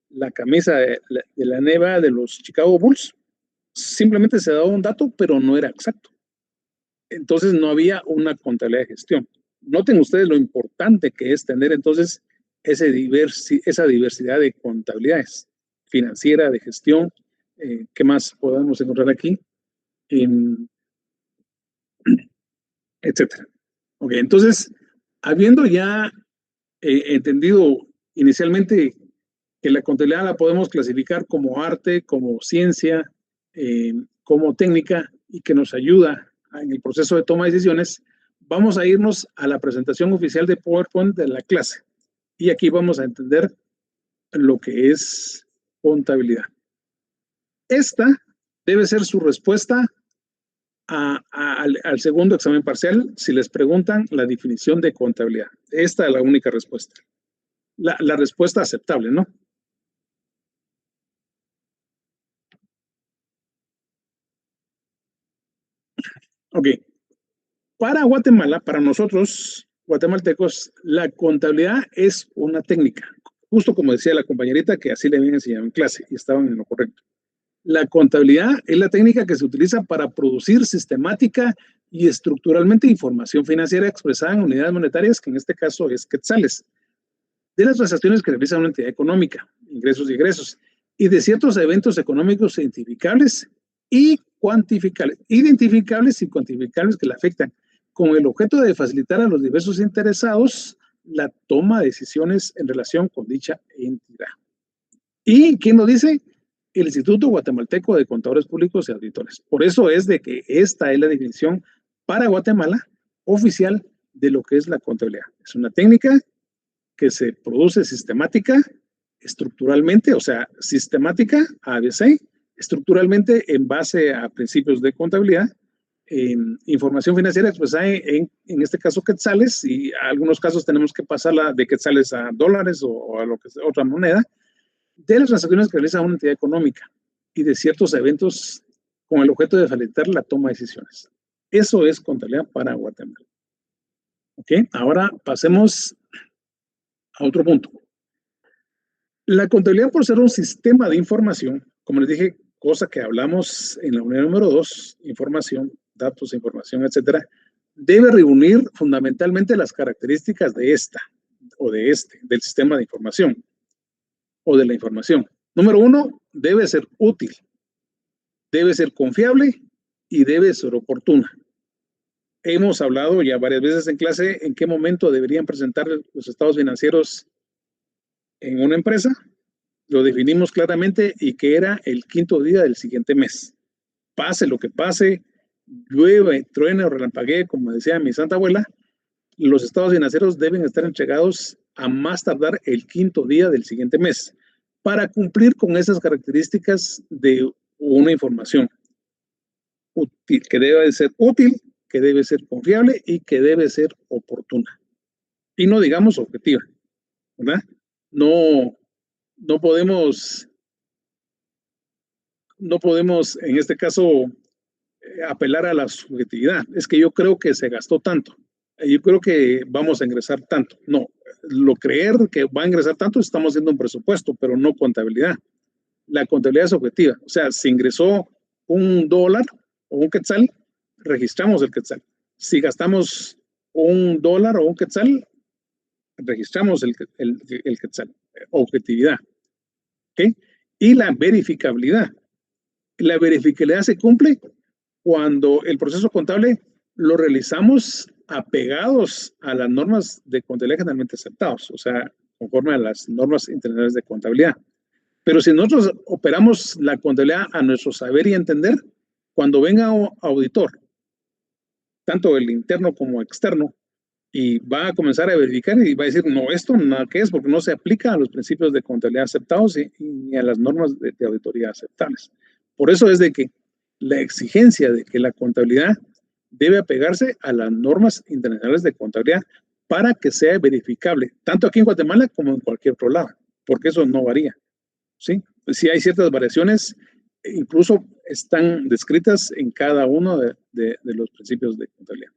Speaker 1: la camisa de la NBA de los Chicago Bulls, simplemente se daba un dato, pero no era exacto. Entonces no había una contabilidad de gestión. Noten ustedes lo importante que es tener entonces esa diversidad de contabilidades financiera, de gestión. ¿Qué más podemos encontrar aquí? Etcétera. Ok, entonces, habiendo ya entendido inicialmente que la contabilidad la podemos clasificar como arte, como ciencia, como técnica y que nos ayuda en el proceso de toma de decisiones, vamos a irnos a la presentación oficial de PowerPoint de la clase. Y aquí vamos a entender lo que es contabilidad. Esta debe ser su respuesta al segundo examen parcial si les preguntan la definición de contabilidad. Esta es la única respuesta. La respuesta aceptable, ¿no? Ok. Para Guatemala, para nosotros, guatemaltecos, la contabilidad es una técnica. Justo como decía la compañerita que así le habían enseñado en clase y estaban en lo correcto. La contabilidad es la técnica que se utiliza para producir sistemática y estructuralmente información financiera expresada en unidades monetarias, que en este caso es quetzales, de las transacciones que realiza una entidad económica, ingresos y egresos, y de ciertos eventos económicos identificables y cuantificables, identificables y cuantificables que la afectan, con el objeto de facilitar a los diversos interesados la toma de decisiones en relación con dicha entidad. ¿Y quién lo dice? El Instituto Guatemalteco de Contadores Públicos y Auditores. Por eso es de que esta es la definición para Guatemala oficial de lo que es la contabilidad. Es una técnica que se produce sistemática, estructuralmente, o sea, sistemática, ABC, estructuralmente en base a principios de contabilidad, información financiera expresada en este caso quetzales, y en algunos casos tenemos que pasarla de quetzales a dólares o a lo que sea, otra moneda, de las transacciones que realiza una entidad económica y de ciertos eventos con el objeto de facilitar la toma de decisiones. Eso es contabilidad para Guatemala. Ok, ahora pasemos a otro punto. La contabilidad, por ser un sistema de información, como les dije, cosa que hablamos en la unidad número 2, información, datos, información, etcétera, debe reunir fundamentalmente las características de esta o de del sistema de información o de la información. Número 1, debe ser útil, debe ser confiable y debe ser oportuna. Hemos hablado ya varias veces en clase en qué momento deberían presentar los estados financieros en una empresa. Lo definimos claramente y que era el 5º día del siguiente mes. Pase lo que pase, llueve, truene o relampaguee, como decía mi santa abuela, los estados financieros deben estar entregados a más tardar el 5º día del siguiente mes para cumplir con esas características de una información útil, que debe ser útil, que debe ser confiable y que debe ser oportuna. Y no digamos objetiva, ¿verdad? No podemos en este caso apelar a la subjetividad. Es que yo creo que se gastó tanto. Yo creo que vamos a ingresar tanto. No, lo creer que va a ingresar tanto, estamos haciendo un presupuesto, pero no contabilidad. La contabilidad es objetiva. O sea, si ingresó $1 o un quetzal, registramos el quetzal. Si gastamos $1 o un quetzal, registramos el quetzal. Objetividad. ¿Okay? Y la verificabilidad. La verificabilidad se cumple cuando el proceso contable lo realizamos apegados a las normas de contabilidad generalmente aceptados, o sea, conforme a las normas internacionales de contabilidad. Pero si nosotros operamos la contabilidad a nuestro saber y entender, cuando venga un auditor, tanto el interno como externo, y va a comenzar a verificar y va a decir, no, esto nada que es, porque no se aplica a los principios de contabilidad aceptados ni a las normas de auditoría aceptables. Por eso es de que la exigencia de que la contabilidad debe apegarse a las normas internacionales de contabilidad para que sea verificable, tanto aquí en Guatemala como en cualquier otro lado, porque eso no varía. ¿Sí? Sí hay ciertas variaciones, incluso están descritas en cada uno de los principios de contabilidad.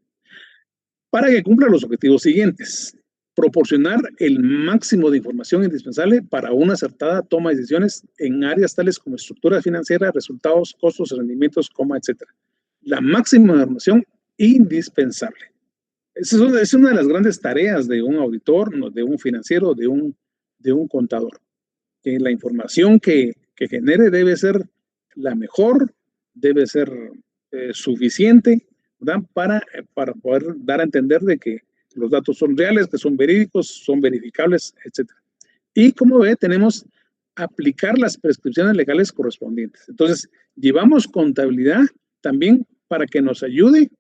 Speaker 1: Para que cumpla los objetivos siguientes: proporcionar el máximo de información indispensable para una acertada toma de decisiones en áreas tales como estructura financiera, resultados, costos, rendimientos, etc. La máxima información indispensable. Esa es una de las grandes tareas de un auditor, de un financiero, de un contador. Que la información que genere debe ser la mejor, debe ser suficiente, ¿verdad? Para poder dar a entender de que los datos son reales, que son verídicos, son verificables, etc. Y como ve, tenemos aplicar las prescripciones legales correspondientes. Entonces, llevamos contabilidad también para que nos ayude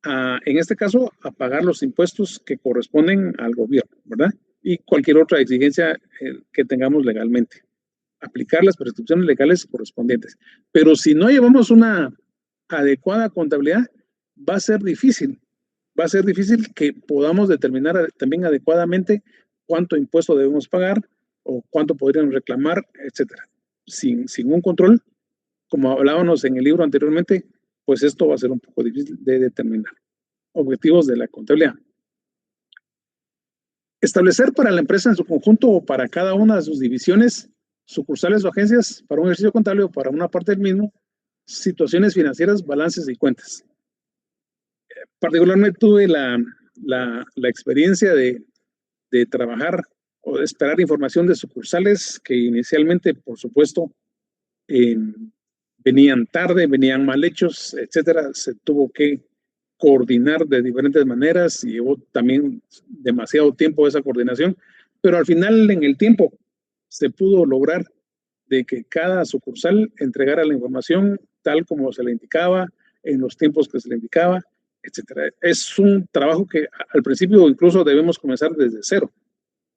Speaker 1: en este caso, a pagar los impuestos que corresponden al gobierno, ¿verdad? Y cualquier otra exigencia que tengamos legalmente. Aplicar las prescripciones legales correspondientes. Pero si no llevamos una adecuada contabilidad, va a ser difícil. Va a ser difícil que podamos determinar también adecuadamente cuánto impuesto debemos pagar o cuánto podrían reclamar, etcétera. Sin un control, como hablábamos en el libro anteriormente, pues esto va a ser un poco difícil de determinar. Objetivos de la contabilidad. Establecer para la empresa en su conjunto o para cada una de sus divisiones, sucursales o agencias, para un ejercicio contable o para una parte del mismo, situaciones financieras, balances y cuentas. Particularmente tuve la experiencia de trabajar o de esperar información de sucursales que inicialmente, por supuesto, venían tarde, venían mal hechos, etcétera. Se tuvo que coordinar de diferentes maneras y llevó también demasiado tiempo esa coordinación, pero al final en el tiempo se pudo lograr de que cada sucursal entregara la información tal como se le indicaba, en los tiempos que se le indicaba, etcétera. Es un trabajo que al principio incluso debemos comenzar desde cero,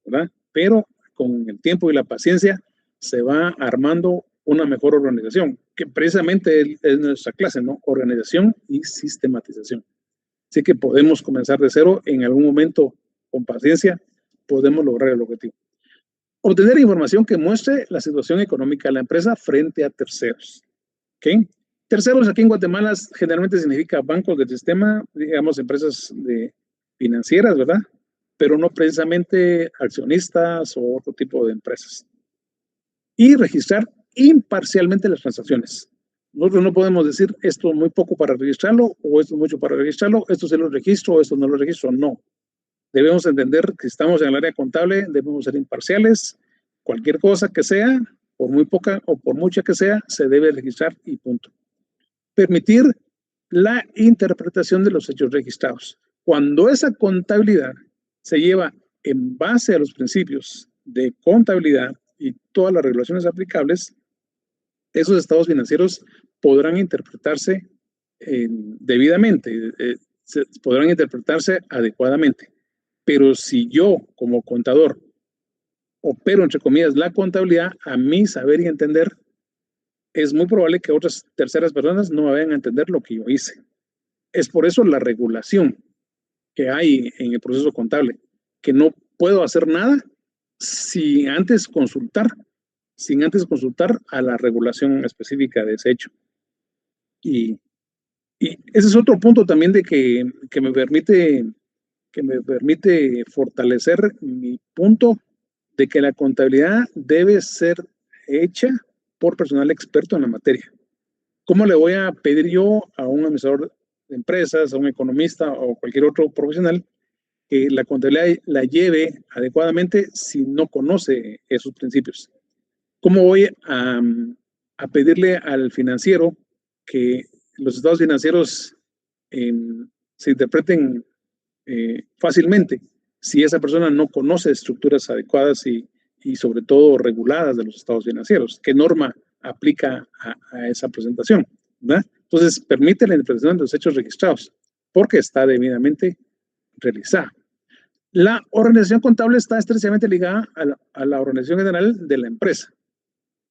Speaker 1: ¿verdad? Pero con el tiempo y la paciencia se va armando una mejor organización, que precisamente es nuestra clase, ¿no? Organización y sistematización. Así que podemos comenzar de cero, en algún momento, con paciencia, podemos lograr el objetivo. Obtener información que muestre la situación económica de la empresa frente a terceros. ¿Okay? Terceros aquí en Guatemala generalmente significa bancos del sistema, digamos empresas financieras, ¿verdad? Pero no precisamente accionistas o otro tipo de empresas. Y registrar imparcialmente las transacciones. Nosotros no podemos decir esto es muy poco para registrarlo o esto es mucho para registrarlo, esto se lo registro o esto no lo registro. No. Debemos entender que si estamos en el área contable, debemos ser imparciales. Cualquier cosa que sea, por muy poca o por mucha que sea, se debe registrar y punto. Permitir la interpretación de los hechos registrados. Cuando esa contabilidad se lleva en base a los principios de contabilidad y todas las regulaciones aplicables, esos estados financieros podrán interpretarse debidamente, podrán interpretarse adecuadamente. Pero si yo, como contador, opero, entre comillas, la contabilidad, a mi saber y entender, es muy probable que otras terceras personas no me vayan a entender lo que yo hice. Es por eso la regulación que hay en el proceso contable, que no puedo hacer nada sin antes consultar a la regulación específica de ese hecho. Y ese es otro punto también de que me permite fortalecer mi punto de que la contabilidad debe ser hecha por personal experto en la materia. ¿Cómo le voy a pedir yo a un administrador de empresas, a un economista o cualquier otro profesional que la contabilidad la lleve adecuadamente si no conoce esos principios? ¿Cómo voy a pedirle al financiero que los estados financieros se interpreten fácilmente si esa persona no conoce estructuras adecuadas y sobre todo reguladas de los estados financieros? ¿Qué norma aplica a esa presentación? ¿Verdad? Entonces, permite la interpretación de los hechos registrados porque está debidamente realizada. La organización contable está estrechamente ligada a la organización general de la empresa.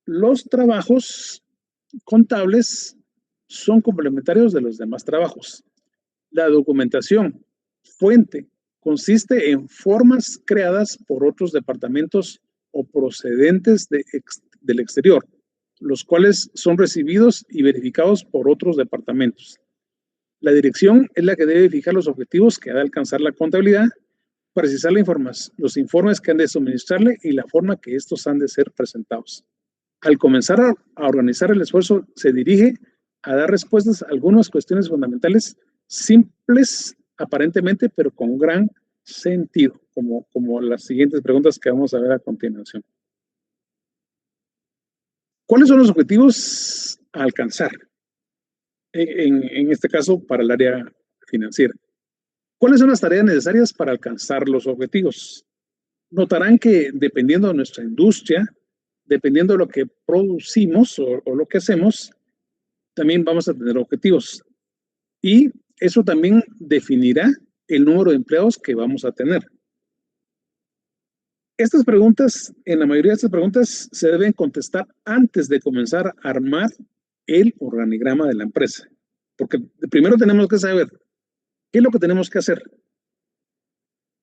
Speaker 1: Los trabajos contables son complementarios de los demás trabajos. La documentación fuente consiste en formas creadas por otros departamentos o procedentes del exterior, los cuales son recibidos y verificados por otros departamentos. La dirección es la que debe fijar los objetivos que ha de alcanzar la contabilidad, precisar los informes que han de suministrarle y la forma que estos han de ser presentados. Al comenzar a organizar el esfuerzo, se dirige a dar respuestas a algunas cuestiones fundamentales simples aparentemente, pero con gran sentido, como las siguientes preguntas que vamos a ver a continuación. ¿Cuáles son los objetivos a alcanzar? En este caso, para el área financiera. ¿Cuáles son las tareas necesarias para alcanzar los objetivos? Notarán que dependiendo de nuestra industria, dependiendo de lo que producimos o lo que hacemos, también vamos a tener objetivos. Y eso también definirá el número de empleados que vamos a tener. Estas preguntas, en la mayoría de estas preguntas, se deben contestar antes de comenzar a armar el organigrama de la empresa. Porque primero tenemos que saber qué es lo que tenemos que hacer.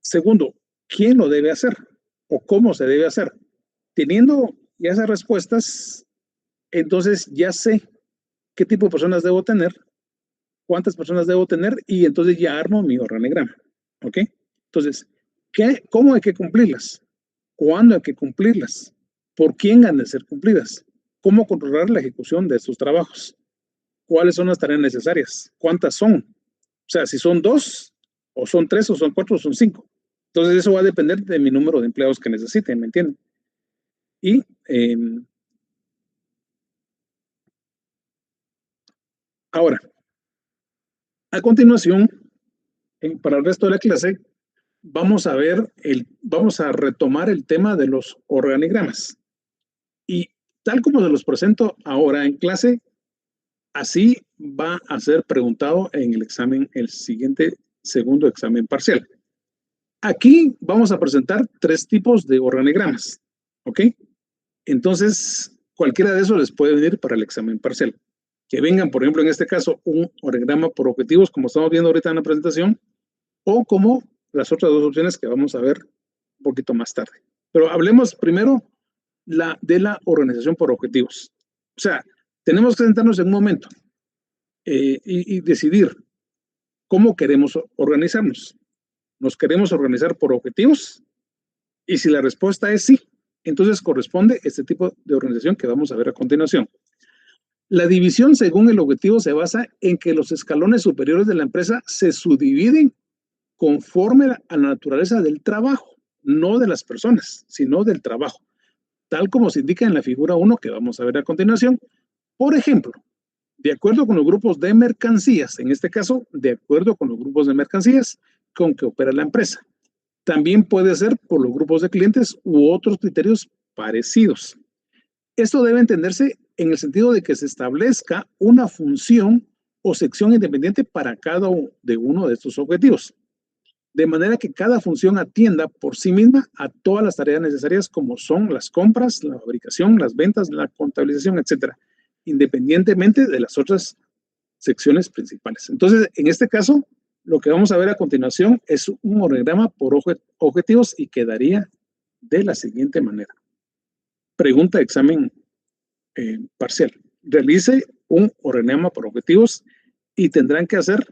Speaker 1: Segundo, quién lo debe hacer o cómo se debe hacer. Teniendo ya esas respuestas, entonces ya sé qué tipo de personas debo tener, cuántas personas debo tener y entonces ya armo mi organigrama. ¿Ok? Entonces, ¿cómo hay que cumplirlas? ¿Cuándo hay que cumplirlas? ¿Por quién han de ser cumplidas? ¿Cómo controlar la ejecución de estos trabajos? ¿Cuáles son las tareas necesarias? ¿Cuántas son? O sea, si son 2, o son 3, o son 4, o son 5. Entonces, eso va a depender de mi número de empleados que necesiten, ¿me entienden? Y ahora, A continuación, para el resto de la clase, vamos a retomar el tema de los organigramas. Y tal como se los presento ahora en clase, así va a ser preguntado en el examen, el siguiente segundo examen parcial. Aquí vamos a presentar 3 tipos de organigramas, ¿ok? Entonces, cualquiera de esos les puede venir para el examen parcial. Que vengan, por ejemplo, en este caso, un organigrama por objetivos, como estamos viendo ahorita en la presentación, o como las otras 2 opciones que vamos a ver un poquito más tarde. Pero hablemos primero de la organización por objetivos. O sea, tenemos que sentarnos en un momento y decidir cómo queremos organizarnos. ¿Nos queremos organizar por objetivos? Y si la respuesta es sí, entonces corresponde este tipo de organización que vamos a ver a continuación. La división según el objetivo se basa en que los escalones superiores de la empresa se subdividen conforme a la naturaleza del trabajo, no de las personas, sino del trabajo, tal como se indica en la figura 1 que vamos a ver a continuación. Por ejemplo, de acuerdo con los grupos de mercancías, en este caso, de acuerdo con los grupos de mercancías con que opera la empresa. También puede ser por los grupos de clientes u otros criterios parecidos. Esto debe entenderse en el sentido de que se establezca una función o sección independiente para cada uno de estos objetivos, de manera que cada función atienda por sí misma a todas las tareas necesarias como son las compras, la fabricación, las ventas, la contabilización, etcétera, independientemente de las otras secciones principales. Entonces, en este caso, lo que vamos a ver a continuación es un organigrama por objetivos y quedaría de la siguiente manera. Pregunta de examen parcial. Realice un organigrama por objetivos y tendrán que hacer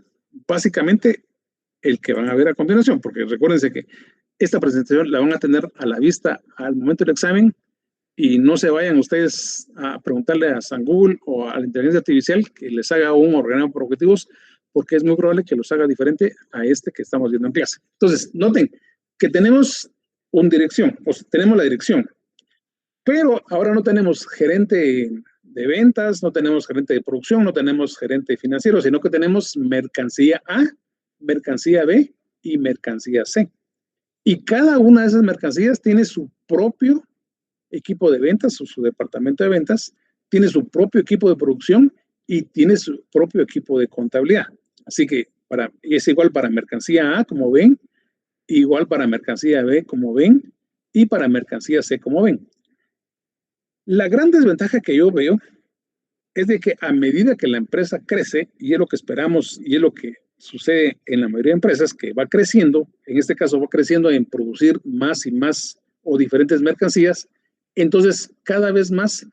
Speaker 1: básicamente el que van a ver a continuación, porque recuérdense que esta presentación la van a tener a la vista al momento del examen y no se vayan ustedes a preguntarle a San Google o a la inteligencia artificial que les haga un organigrama por objetivos, porque es muy probable que los haga diferente a este que estamos viendo en clase. Entonces, noten que tenemos una dirección, o sea, tenemos la dirección, pero ahora no tenemos gerente de ventas, no tenemos gerente de producción, no tenemos gerente financiero, sino que tenemos mercancía A, mercancía B y mercancía C. Y cada una de esas mercancías tiene su propio equipo de ventas o su departamento de ventas, tiene su propio equipo de producción y tiene su propio equipo de contabilidad. Así que es igual para mercancía A, como ven, igual para mercancía B, como ven, y para mercancía C, como ven. La gran desventaja que yo veo es de que a medida que la empresa crece, y es lo que esperamos y es lo que sucede en la mayoría de empresas, que va creciendo, en este caso va creciendo en producir más y más o diferentes mercancías, entonces cada vez más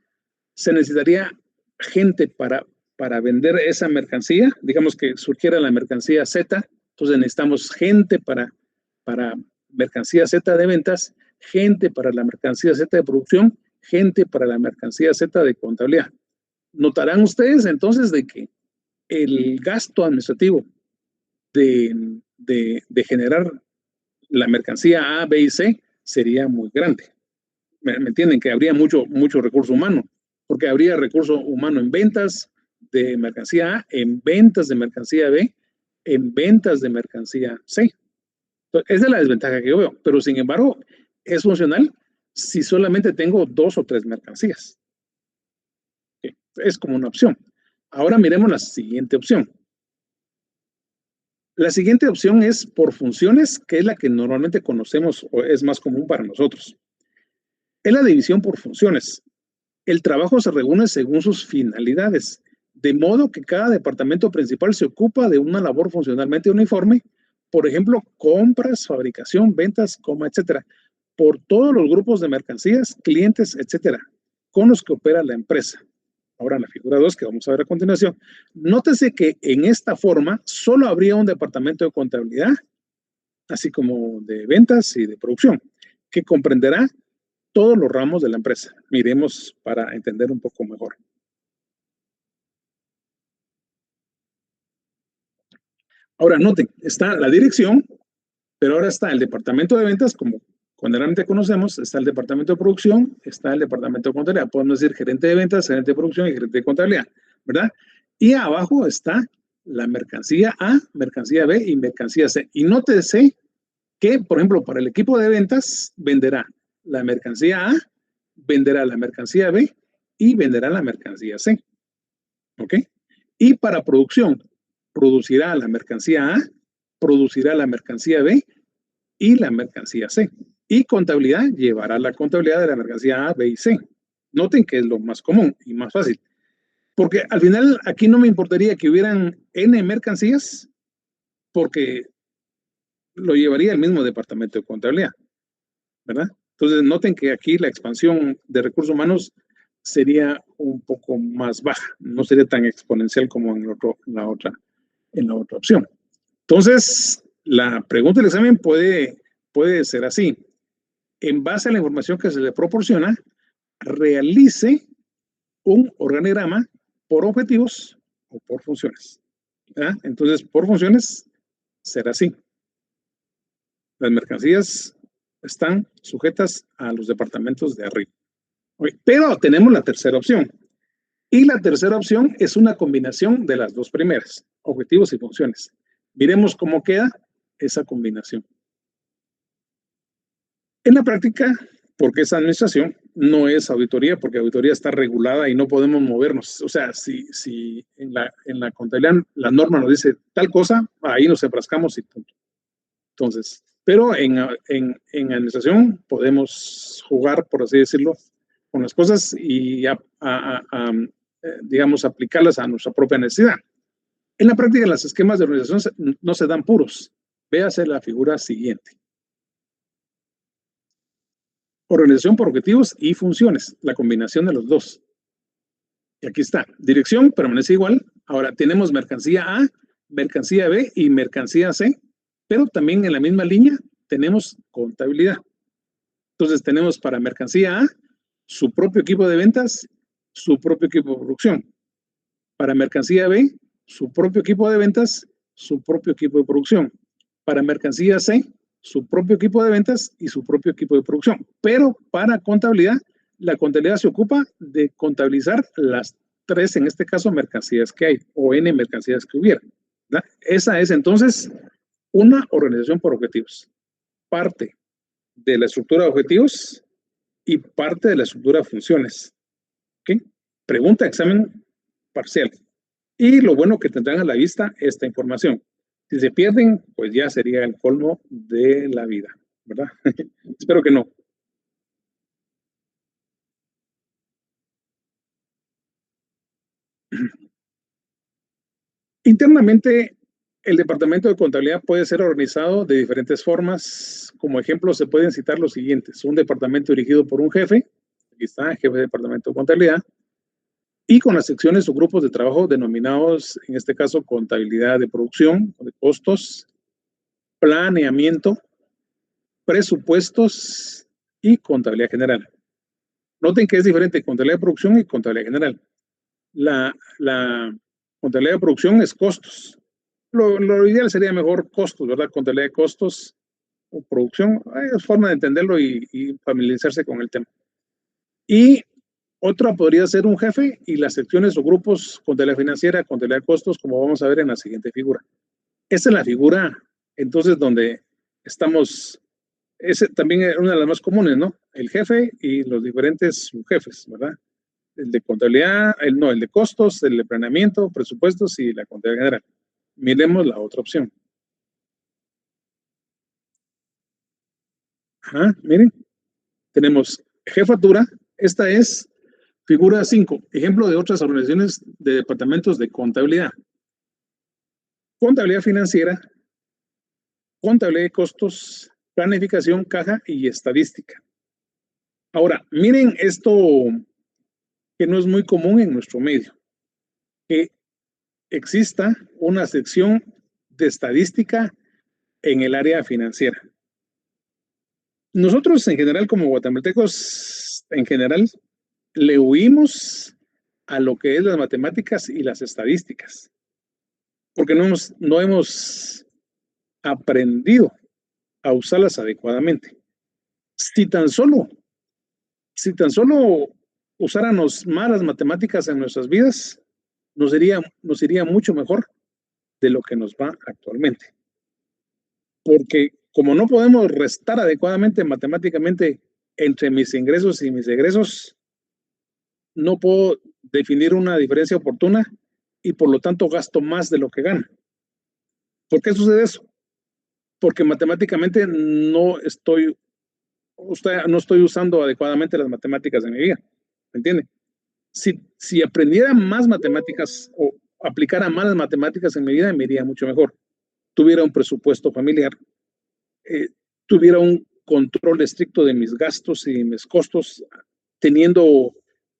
Speaker 1: se necesitaría gente para vender esa mercancía. Digamos que surgiera la mercancía Z, entonces necesitamos gente para mercancía Z de ventas, gente para la mercancía Z de producción, gente para la mercancía Z de contabilidad. Notarán ustedes entonces de que el gasto administrativo de generar la mercancía A, B y C sería muy grande. ¿Me entienden? Que habría mucho recurso humano, porque habría recurso humano en ventas de mercancía A, en ventas de mercancía B, en ventas de mercancía C. Entonces, esa es la desventaja que yo veo, pero sin embargo es funcional si solamente tengo 2 o 3 mercancías. Es como una opción. Ahora miremos la siguiente opción. La siguiente opción es por funciones, que es la que normalmente conocemos o es más común para nosotros. Es la división por funciones. El trabajo se reúne según sus finalidades, de modo que cada departamento principal se ocupa de una labor funcionalmente uniforme, por ejemplo, compras, fabricación, ventas, etcétera, por todos los grupos de mercancías, clientes, etcétera, con los que opera la empresa. Ahora en la figura 2 que vamos a ver a continuación, nótese que en esta forma solo habría un departamento de contabilidad, así como de ventas y de producción, que comprenderá todos los ramos de la empresa. Miremos para entender un poco mejor. Ahora noten, está la dirección, pero ahora está el departamento de ventas, como generalmente conocemos, está el departamento de producción, está el departamento de contabilidad. Podemos decir gerente de ventas, gerente de producción y gerente de contabilidad, ¿verdad? Y abajo está la mercancía A, mercancía B y mercancía C. Y nótese que, por ejemplo, para el equipo de ventas, venderá la mercancía A, venderá la mercancía B y venderá la mercancía C. ¿Ok? Y para producción, producirá la mercancía A, producirá la mercancía B y la mercancía C. Y contabilidad llevará la contabilidad de la mercancía A, B y C. Noten que es lo más común y más fácil. Porque al final aquí no me importaría que hubieran N mercancías, porque lo llevaría el mismo departamento de contabilidad, ¿verdad? Entonces noten que aquí la expansión de recursos humanos sería un poco más baja, no sería tan exponencial como en la otra opción. Entonces, la pregunta del examen puede ser así. En base a la información que se le proporciona, realice un organigrama por objetivos o por funciones. ¿Verdad? Entonces, por funciones será así. Las mercancías están sujetas a los departamentos de arriba. Pero tenemos la tercera opción. Y la tercera opción es una combinación de las dos primeras, objetivos y funciones. Miremos cómo queda esa combinación. En la práctica, porque es administración, no es auditoría, porque auditoría está regulada y no podemos movernos. O sea, si en la contabilidad la norma nos dice tal cosa, ahí nos enfrascamos y punto. Entonces, pero en administración podemos jugar, por así decirlo, con las cosas y digamos, aplicarlas a nuestra propia necesidad. En la práctica, los esquemas de organización no se dan puros. Véase la figura siguiente. Organización por objetivos y funciones, la combinación de los dos. Y aquí está, dirección permanece igual. Ahora tenemos mercancía A, mercancía B y mercancía C, pero también en la misma línea tenemos contabilidad. Entonces tenemos para mercancía A su propio equipo de ventas, su propio equipo de producción. Para mercancía B, su propio equipo de ventas, su propio equipo de producción. Para mercancía C, su propio equipo de ventas y su propio equipo de producción. Pero para contabilidad, la contabilidad se ocupa de contabilizar las tres, en este caso, mercancías que hay o N mercancías que hubiera. ¿Verdad? Esa es entonces una organización por objetivos. Parte de la estructura de objetivos y parte de la estructura de funciones. ¿Okay? Pregunta, examen parcial. Y lo bueno que tendrán a la vista esta información. Si se pierden, pues ya sería el colmo de la vida, ¿verdad? Espero que no. Internamente, el departamento de contabilidad puede ser organizado de diferentes formas. Como ejemplo, se pueden citar los siguientes. Un departamento dirigido por un jefe, aquí está, jefe de departamento de contabilidad, y con las secciones o grupos de trabajo denominados, en este caso, contabilidad de producción, de costos, planeamiento, presupuestos y contabilidad general. Noten que es diferente contabilidad de producción y contabilidad general. La contabilidad de producción es costos. Lo ideal sería mejor costos, ¿verdad? Contabilidad de costos o producción. Es forma de entenderlo y familiarizarse con el tema. Y otra podría ser un jefe y las secciones o grupos, contabilidad financiera, contabilidad de costos, como vamos a ver en la siguiente figura. Esta es la figura, entonces, donde estamos. Ese también es una de las más comunes, ¿no? El jefe y los diferentes subjefes, ¿verdad? El de contabilidad, el de costos, el de planeamiento, presupuestos y la contabilidad general. Miremos la otra opción. Ajá, miren. Tenemos jefatura. Esta es figura 5, ejemplo de otras organizaciones de departamentos de contabilidad. Contabilidad financiera, contabilidad de costos, planificación, caja y estadística. Ahora, miren esto que no es muy común en nuestro medio, que exista una sección de estadística en el área financiera. Nosotros en general, como guatemaltecos, en general, le huimos a lo que es las matemáticas y las estadísticas, porque no hemos aprendido a usarlas adecuadamente. Si tan solo usáramos más las matemáticas en nuestras vidas, nos iría mucho mejor de lo que nos va actualmente. Porque como no podemos restar adecuadamente matemáticamente entre mis ingresos y mis egresos, no puedo definir una diferencia oportuna y por lo tanto gasto más de lo que gano. ¿Por qué sucede eso? Porque matemáticamente no estoy usando adecuadamente las matemáticas en mi vida. ¿Me entiende? Si aprendiera más matemáticas o aplicara más las matemáticas en mi vida, me iría mucho mejor. Tuviera un presupuesto familiar, tuviera un control estricto de mis gastos y mis costos, teniendo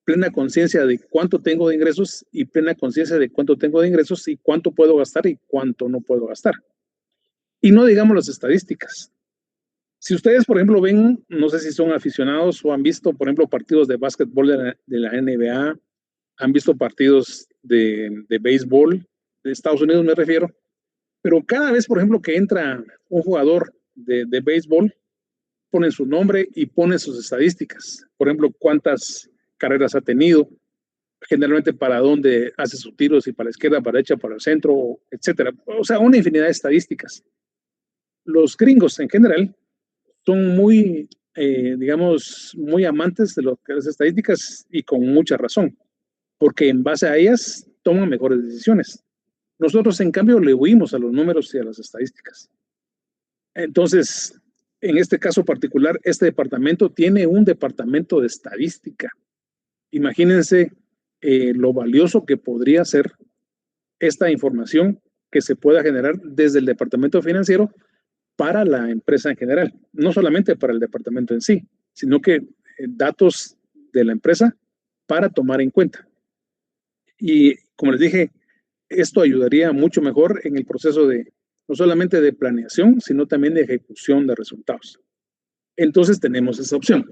Speaker 1: plena conciencia de cuánto tengo de ingresos y plena conciencia de cuánto tengo de ingresos y cuánto puedo gastar y cuánto no puedo gastar. Y no digamos las estadísticas. Si ustedes, por ejemplo, ven, no sé si son aficionados o han visto, por ejemplo, partidos de básquetbol de la NBA, han visto partidos de béisbol, de Estados Unidos me refiero, pero cada vez, por ejemplo, que entra un jugador de béisbol, ponen su nombre y ponen sus estadísticas. Por ejemplo, cuántas carreras ha tenido, generalmente para dónde hace sus tiros, si para la izquierda, para la derecha, para el centro, etcétera. O sea, una infinidad de estadísticas. Los gringos en general son muy, digamos, muy amantes de las estadísticas y con mucha razón, porque en base a ellas toman mejores decisiones. Nosotros, en cambio, le huimos a los números y a las estadísticas. Entonces, en este caso particular, este departamento tiene un departamento de estadística. Imagínense lo valioso que podría ser esta información que se pueda generar desde el departamento financiero para la empresa en general, no solamente para el departamento en sí, sino que datos de la empresa para tomar en cuenta. Y como les dije, esto ayudaría mucho mejor en el proceso de no solamente de planeación, sino también de ejecución de resultados. Entonces tenemos esa opción,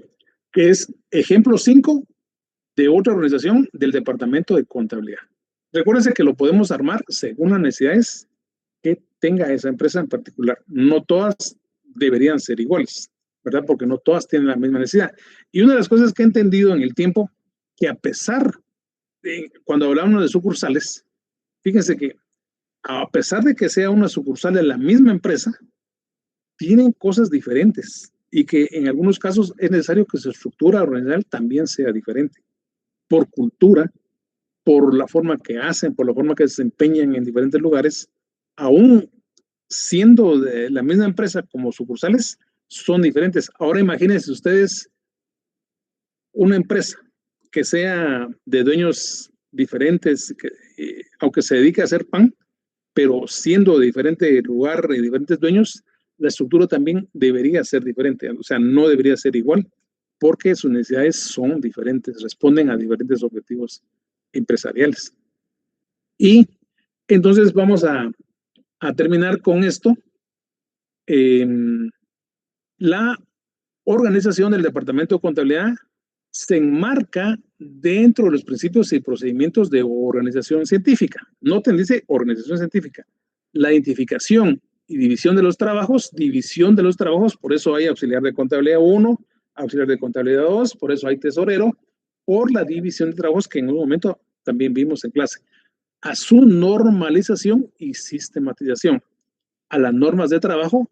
Speaker 1: que es ejemplo 5 de otra organización del departamento de contabilidad. Recuérdense que lo podemos armar según las necesidades que tenga esa empresa en particular. No todas deberían ser iguales, ¿verdad? Porque no todas tienen la misma necesidad. Y una de las cosas que he entendido en el tiempo, que a pesar de, cuando hablamos de sucursales, fíjense que a pesar de que sea una sucursal de la misma empresa, tienen cosas diferentes y que en algunos casos es necesario que su estructura organizacional también sea diferente, por cultura, por la forma que hacen, por la forma que se desempeñan en diferentes lugares, aún siendo de la misma empresa como sucursales, son diferentes. Ahora imagínense ustedes una empresa que sea de dueños diferentes, aunque se dedique a hacer pan, pero siendo de diferente lugar y diferentes dueños, la estructura también debería ser diferente, o sea, no debería ser igual, porque sus necesidades son diferentes, responden a diferentes objetivos empresariales. Y entonces vamos a terminar con esto. La organización del Departamento de Contabilidad se enmarca dentro de los principios y procedimientos de organización científica. Noten, dice organización científica. La identificación y división de los trabajos, por eso hay auxiliar de contabilidad 1, auxiliar de contabilidad 2, por eso hay tesorero, por la división de trabajos que en un momento también vimos en clase, a su normalización y sistematización, a las normas de trabajo,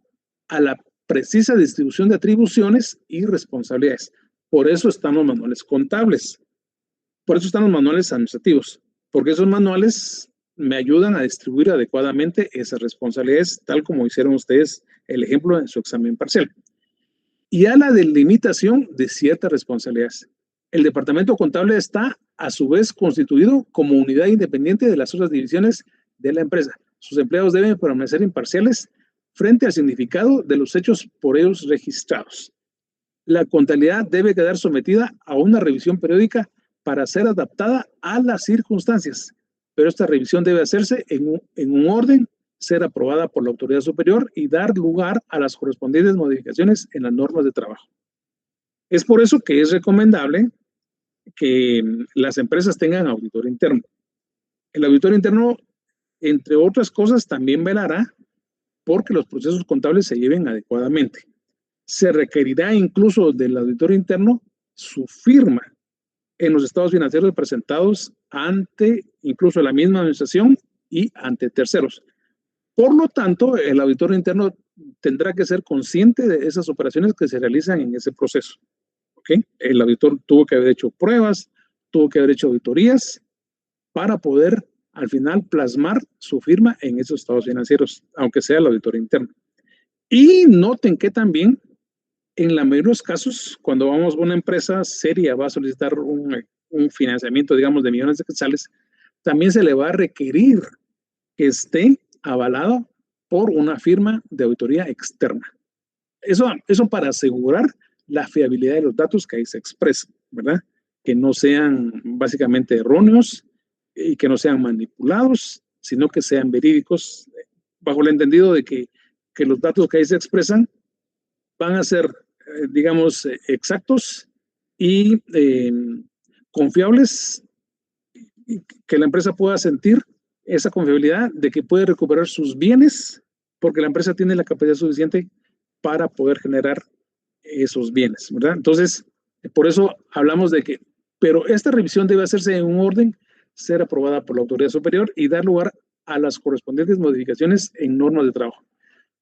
Speaker 1: a la precisa distribución de atribuciones y responsabilidades. Por eso están los manuales contables, por eso están los manuales administrativos, porque esos manuales me ayudan a distribuir adecuadamente esas responsabilidades, tal como hicieron ustedes el ejemplo en su examen parcial. Y a la delimitación de ciertas responsabilidades. El departamento contable está a su vez constituido como unidad independiente de las otras divisiones de la empresa. Sus empleados deben permanecer imparciales frente al significado de los hechos por ellos registrados. La contabilidad debe quedar sometida a una revisión periódica para ser adaptada a las circunstancias, pero esta revisión debe hacerse en un orden, ser aprobada por la autoridad superior y dar lugar a las correspondientes modificaciones en las normas de trabajo. Es por eso que es recomendable que las empresas tengan auditor interno. El auditor interno, entre otras cosas, también velará porque los procesos contables se lleven adecuadamente. Se requerirá incluso del auditor interno su firma en los estados financieros presentados ante incluso la misma administración y ante terceros. Por lo tanto, el auditor interno tendrá que ser consciente de esas operaciones que se realizan en ese proceso. ¿Okay? El auditor tuvo que haber hecho pruebas, tuvo que haber hecho auditorías para poder al final plasmar su firma en esos estados financieros, aunque sea el auditor interno. Y noten que también, en la mayoría de los casos, cuando una empresa seria va a solicitar un financiamiento, digamos, de millones de quetzales, también se le va a requerir que esté avalado por una firma de auditoría externa. Eso para asegurar la fiabilidad de los datos que ahí se expresan, ¿verdad? Que no sean básicamente erróneos y que no sean manipulados, sino que sean verídicos, bajo el entendido de que los datos que ahí se expresan van a ser, digamos, exactos y confiables, y que la empresa pueda sentir esa confiabilidad de que puede recuperar sus bienes porque la empresa tiene la capacidad suficiente para poder generar esos bienes, ¿verdad? Entonces, por eso hablamos de que, pero esta revisión debe hacerse en un orden, ser aprobada por la autoridad superior y dar lugar a las correspondientes modificaciones en normas de trabajo.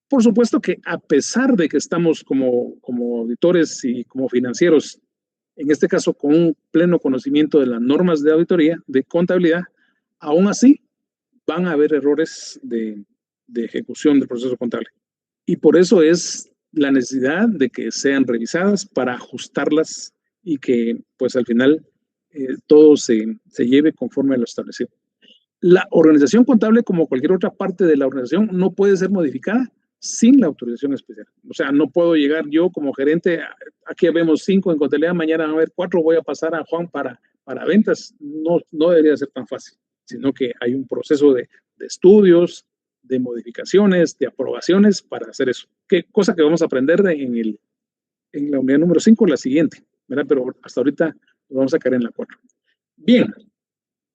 Speaker 1: Por supuesto que a pesar de que estamos como auditores y como financieros, en este caso con un pleno conocimiento de las normas de auditoría, de contabilidad, aún así van a haber errores de ejecución del proceso contable. Y por eso es la necesidad de que sean revisadas para ajustarlas y que pues al final todo se lleve conforme a lo establecido. La organización contable, como cualquier otra parte de la organización, no puede ser modificada sin la autorización especial. O sea, no puedo llegar yo como gerente, aquí vemos 5 en contabilidad, mañana van a haber 4, voy a pasar a Juan para ventas. No debería ser tan fácil, sino que hay un proceso de estudios, de modificaciones, de aprobaciones para hacer eso. ¿Qué cosa que vamos a aprender en la unidad número 5, la siguiente, ¿verdad? Pero hasta ahorita vamos a caer en la 4. Bien.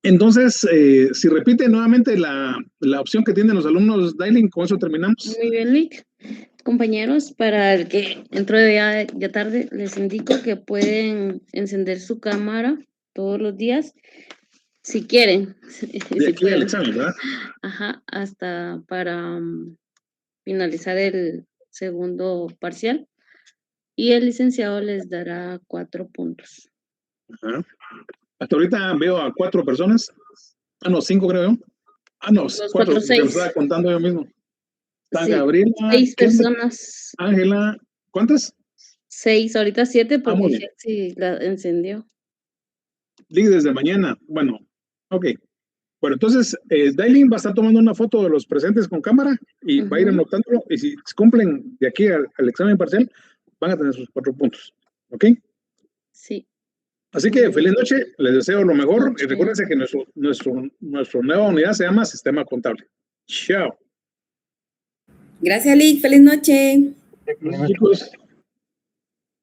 Speaker 1: Entonces, si repite nuevamente la opción que tienen los alumnos, Dailin, con eso terminamos.
Speaker 2: Muy bien, Lick. Compañeros, para el que entró ya tarde, les indico que pueden encender su cámara todos los días, si quieren.
Speaker 1: De aquí al examen, ¿verdad?
Speaker 2: Ajá, hasta para finalizar el segundo parcial. Y el licenciado les dará 4 puntos.
Speaker 1: Ajá. Hasta ahorita veo a 4 personas. Ah, no, 5 creo yo. Ah, no, 4, porque me estaba contando yo mismo. Está sí, Gabriela.
Speaker 2: 6 personas.
Speaker 1: Ángela, ¿cuántas?
Speaker 2: 6, ahorita 7 porque sí la encendió.
Speaker 1: Ligue desde mañana. Bueno, ok. Bueno, entonces, Dailin va a estar tomando una foto de los presentes con cámara y va a ir anotándolo. Y si cumplen de aquí al examen parcial, van a tener sus 4 puntos. ¿Ok?
Speaker 2: Sí.
Speaker 1: Así que feliz noche, les deseo lo mejor y recuérdense que nuestra nueva unidad se llama Sistema Contable. Chao.
Speaker 3: Gracias, Lick. Feliz noche.
Speaker 1: Chicos.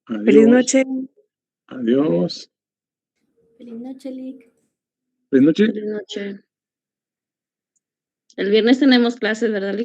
Speaker 1: Adiós.
Speaker 4: Feliz noche.
Speaker 1: Adiós.
Speaker 3: Feliz noche, Lick.
Speaker 1: Feliz noche.
Speaker 2: Feliz noche. El viernes tenemos clases, ¿verdad, Lick?